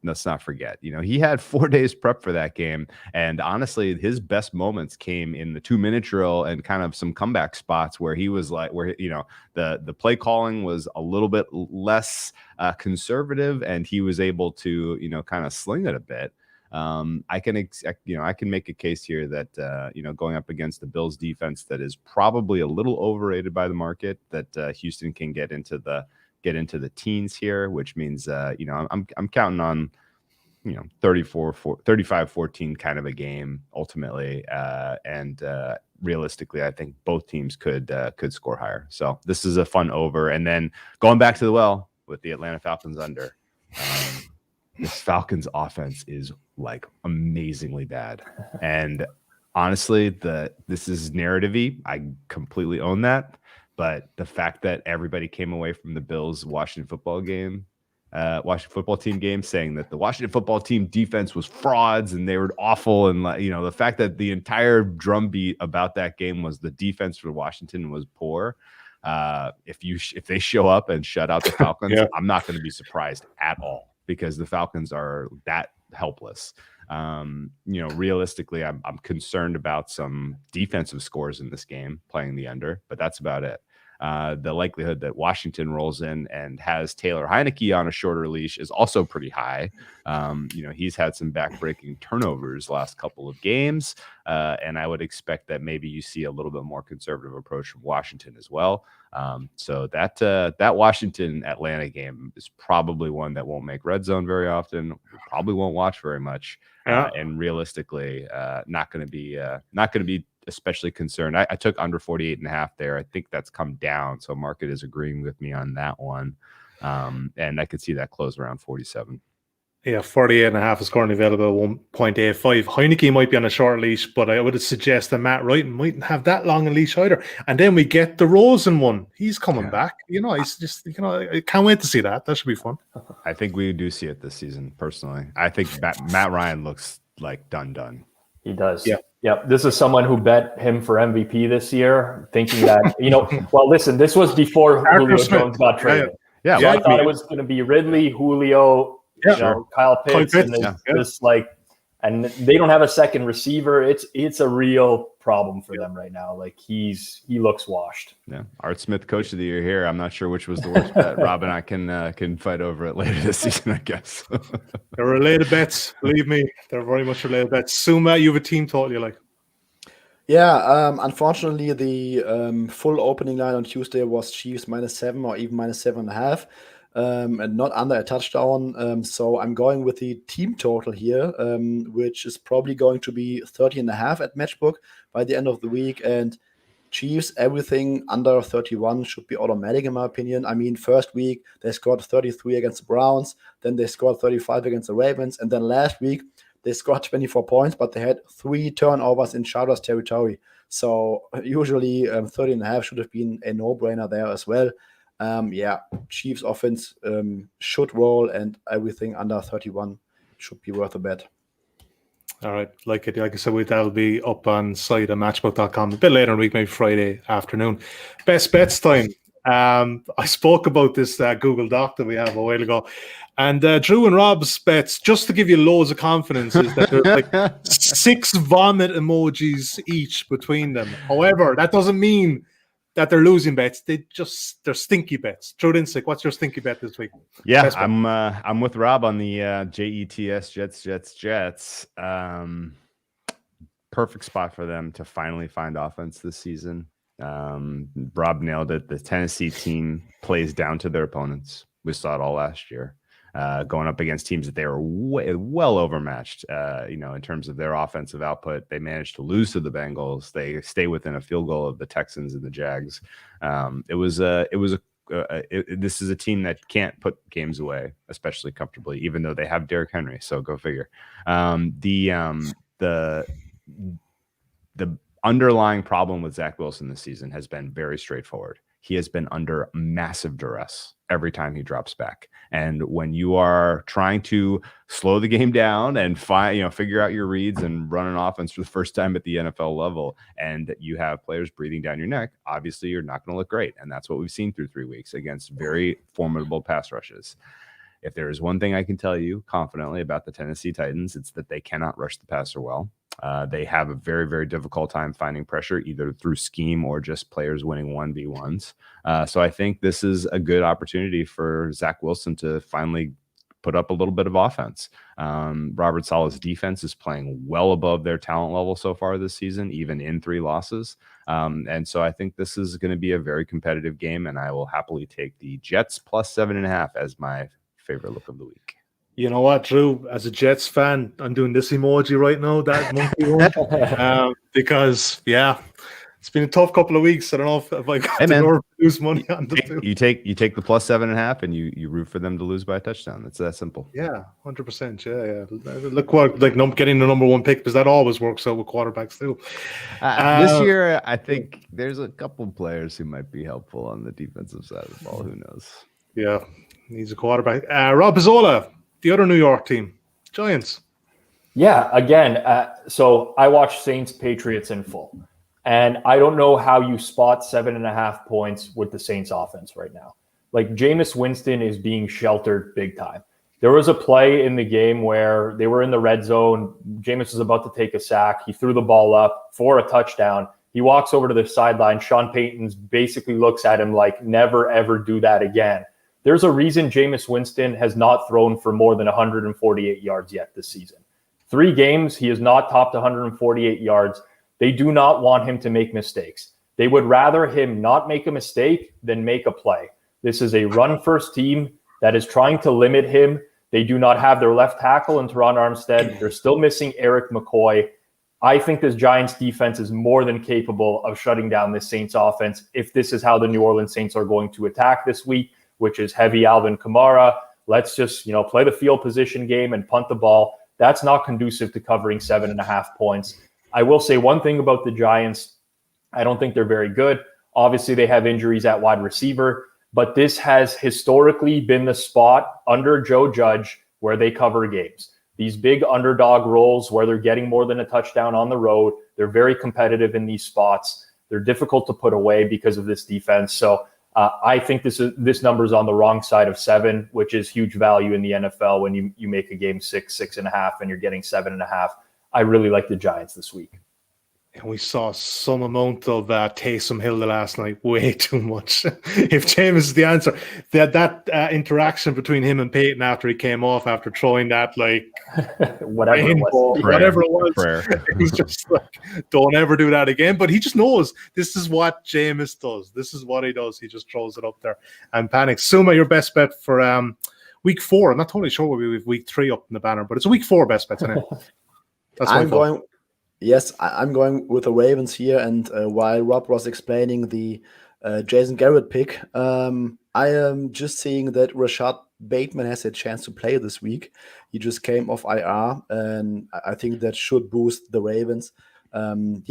Let's not forget, he had 4 days prep for that game. And honestly, his best moments came in the 2-minute drill and kind of some comeback spots where he was like, the play calling was a little bit less conservative and he was able to, kind of sling it a bit. I can make a case here that, going up against the Bills defense that is probably a little overrated by the market, that Houston can get into the teens here, which means, I'm counting on, 35-14 kind of a game ultimately. And realistically, I think both teams could score higher. So this is a fun over. And then going back to the well with the Atlanta Falcons under, this Falcons offense is like amazingly bad. And honestly, this is narrative-y. I completely own that. But the fact that everybody came away from the Bills Washington football team game saying that the Washington football team defense was frauds and they were awful, and the fact that the entire drumbeat about that game was the defense for Washington was poor. If they show up and shut out the Falcons, I'm not going to be surprised at all because the Falcons are that helpless. Realistically, I'm concerned about some defensive scores in this game playing the under, but that's about it. The likelihood that Washington rolls in and has Taylor Heineke on a shorter leash is also pretty high. He's had some backbreaking turnovers last couple of games, and I would expect that maybe you see a little bit more conservative approach from Washington as well. So that Washington Atlanta game is probably one that won't make red zone very often. We probably won't watch very much, and realistically, not going to be especially concerned. I took under 48.5 there. I think that's come down. So market is agreeing with me on that one. And I could see that close around 47. Yeah, 48.5 is currently available at 1.85. Heineke might be on a short leash, but I would suggest that Matt Wright mightn't have that long a leash either. And then we get the Rosen one. He's coming back. He's just, I can't wait to see that. That should be fun. I think we do see it this season, personally. I think Matt Ryan looks like done. He does. Yeah. Yeah, this is someone who bet him for MVP this year, thinking that, well, listen, this was before Julio Jones got traded. Yeah. So I thought it was going to be Ridley, Julio, Kyle Pitts, and this and they don't have a second receiver. It's a real problem for them right now. Like he looks washed. Yeah, Art Smith, Coach of the Year here. I'm not sure which was the worst bet. Rob and I can fight over it later this season, I guess. They're related bets, believe me. They're very much related bets. Suma, you have a team total you like? Yeah, unfortunately, the full opening line on Tuesday was Chiefs -7 or even -7.5. And not under a touchdown. So I'm going with the team total here, which is probably going to be 30.5 at Matchbook by the end of the week. And Chiefs, everything under 31 should be automatic, in my opinion. I mean, first week, they scored 33 against the Browns. Then they scored 35 against the Ravens. And then last week, they scored 24 points, but they had 3 turnovers in Chargers territory. So usually 30.5 should have been a no-brainer there as well. Chiefs offense should roll, and everything under 31 should be worth a bet. All right, like I said, that'll be up on site at matchbook.com a bit later in the week, maybe Friday afternoon. Best bets time. I spoke about this Google Doc that we have a while ago, and Drew and Rob's bets, just to give you loads of confidence, is that there's like 6 vomit emojis each between them. However, that doesn't mean that they're losing bets. They're stinky bets. Drew Dinsick, what's your stinky bet this week? Yeah, I'm with Rob on the Jets. Perfect spot for them to finally find offense this season. Rob nailed it. The Tennessee team plays down to their opponents. We saw it all last year. Going up against teams that they were well overmatched, in terms of their offensive output. They managed to lose to the Bengals. They stay within a field goal of the Texans and the Jags. This is a team that can't put games away, especially comfortably, even though they have Derrick Henry. So go figure. The underlying problem with Zach Wilson this season has been very straightforward. He has been under massive duress every time he drops back. And when you are trying to slow the game down and figure out your reads and run an offense for the first time at the NFL level, and you have players breathing down your neck, obviously you're not going to look great. And that's what we've seen through 3 weeks against very formidable pass rushes. If there is one thing I can tell you confidently about the Tennessee Titans, it's that they cannot rush the passer well. They have a very, very difficult time finding pressure, either through scheme or just players winning 1v1s. So I think this is a good opportunity for Zach Wilson to finally put up a little bit of offense. Robert Saleh's defense is playing well above their talent level so far this season, even in 3 losses. And so I think this is going to be a very competitive game, and I will happily take the Jets plus 7.5 as my favorite look of the week. You know what, Drew? As a Jets fan, I'm doing this emoji right now, that monkey one, because it's been a tough couple of weeks. I don't know if I got to lose money on the two. You take the plus 7.5, and you root for them to lose by a touchdown. It's that simple. Yeah, 100%. Yeah. Look what getting the number 1 pick, because that always works out with quarterbacks too. This year, I think there's a couple of players who might be helpful on the defensive side of the ball. Who knows? Yeah, needs a quarterback. Rob Pizzola, the other New York team, Giants. Yeah, again, so I watched Saints Patriots in full, and I don't know how you spot 7.5 points with the Saints offense right now. Like, Jameis Winston is being sheltered big time. There was a play in the game where they were in the red zone. Jameis was about to take a sack. He threw the ball up for a touchdown. He walks over to the sideline. Sean Payton basically looks at him like, never, ever do that again. There's a reason Jameis Winston has not thrown for more than 148 yards yet this season. 3 games, he has not topped 148 yards. They do not want him to make mistakes. They would rather him not make a mistake than make a play. This is a run-first team that is trying to limit him. They do not have their left tackle in Teron Armstead. They're still missing Eric McCoy. I think this Giants defense is more than capable of shutting down this Saints offense if this is how the New Orleans Saints are going to attack this week, which is heavy Alvin Kamara. Let's just, play the field position game and punt the ball. That's not conducive to covering 7.5 points. I will say one thing about the Giants. I don't think they're very good. Obviously, they have injuries at wide receiver, but this has historically been the spot under Joe Judge where they cover games. these big underdog roles where they're getting more than a touchdown on the road. They're very competitive in these spots. They're difficult to put away because of this defense. So I think this number is on the wrong side of 7, which is huge value in the NFL when you make a game 6, 6.5, and you're getting 7.5. I really like the Giants this week. And we saw some amount of Taysom Hill the last night, way too much. If Jameis is the answer, that interaction between him and Peyton after he came off after throwing that whatever it was, he's just like, don't ever do that again. But he just knows this is what Jameis does. This is what he does. He just throws it up there and panics. Suma, your best bet for week 4. I'm not totally sure what we have week 3 up in the banner, but it's a week 4 best bet tonight. That's I'm going with the Ravens here. And while Rob was explaining the Jason Garrett pick, I am just seeing that Rashad Bateman has a chance to play this week. He just came off IR, and I think that should boost the Ravens. I'm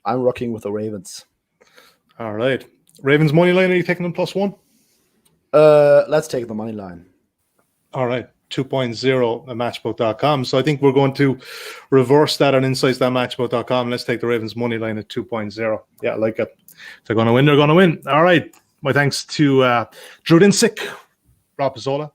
rocking with the Ravens. All right. Ravens money line, are you taking them +1? Let's take the money line. All right. 2.0 at matchbook.com. So I think we're going to reverse that on insights.matchbook.com. Let's take the Ravens money line at 2.0. Yeah, I like it. If they're going to win, they're going to win. All right. My thanks to Drew Dinsick, Rob Pizzola,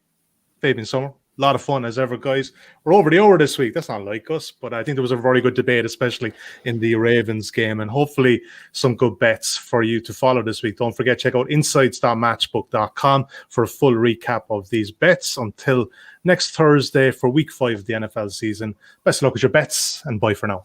Fabian Sommer. A lot of fun as ever, guys. We're over the hour this week. That's not like us, but I think there was a very good debate, especially in the Ravens game, and hopefully some good bets for you to follow this week. Don't forget, check out insights.matchbook.com for a full recap of these bets. Until next Thursday for week 5 of the NFL season, best of luck with your bets, and bye for now.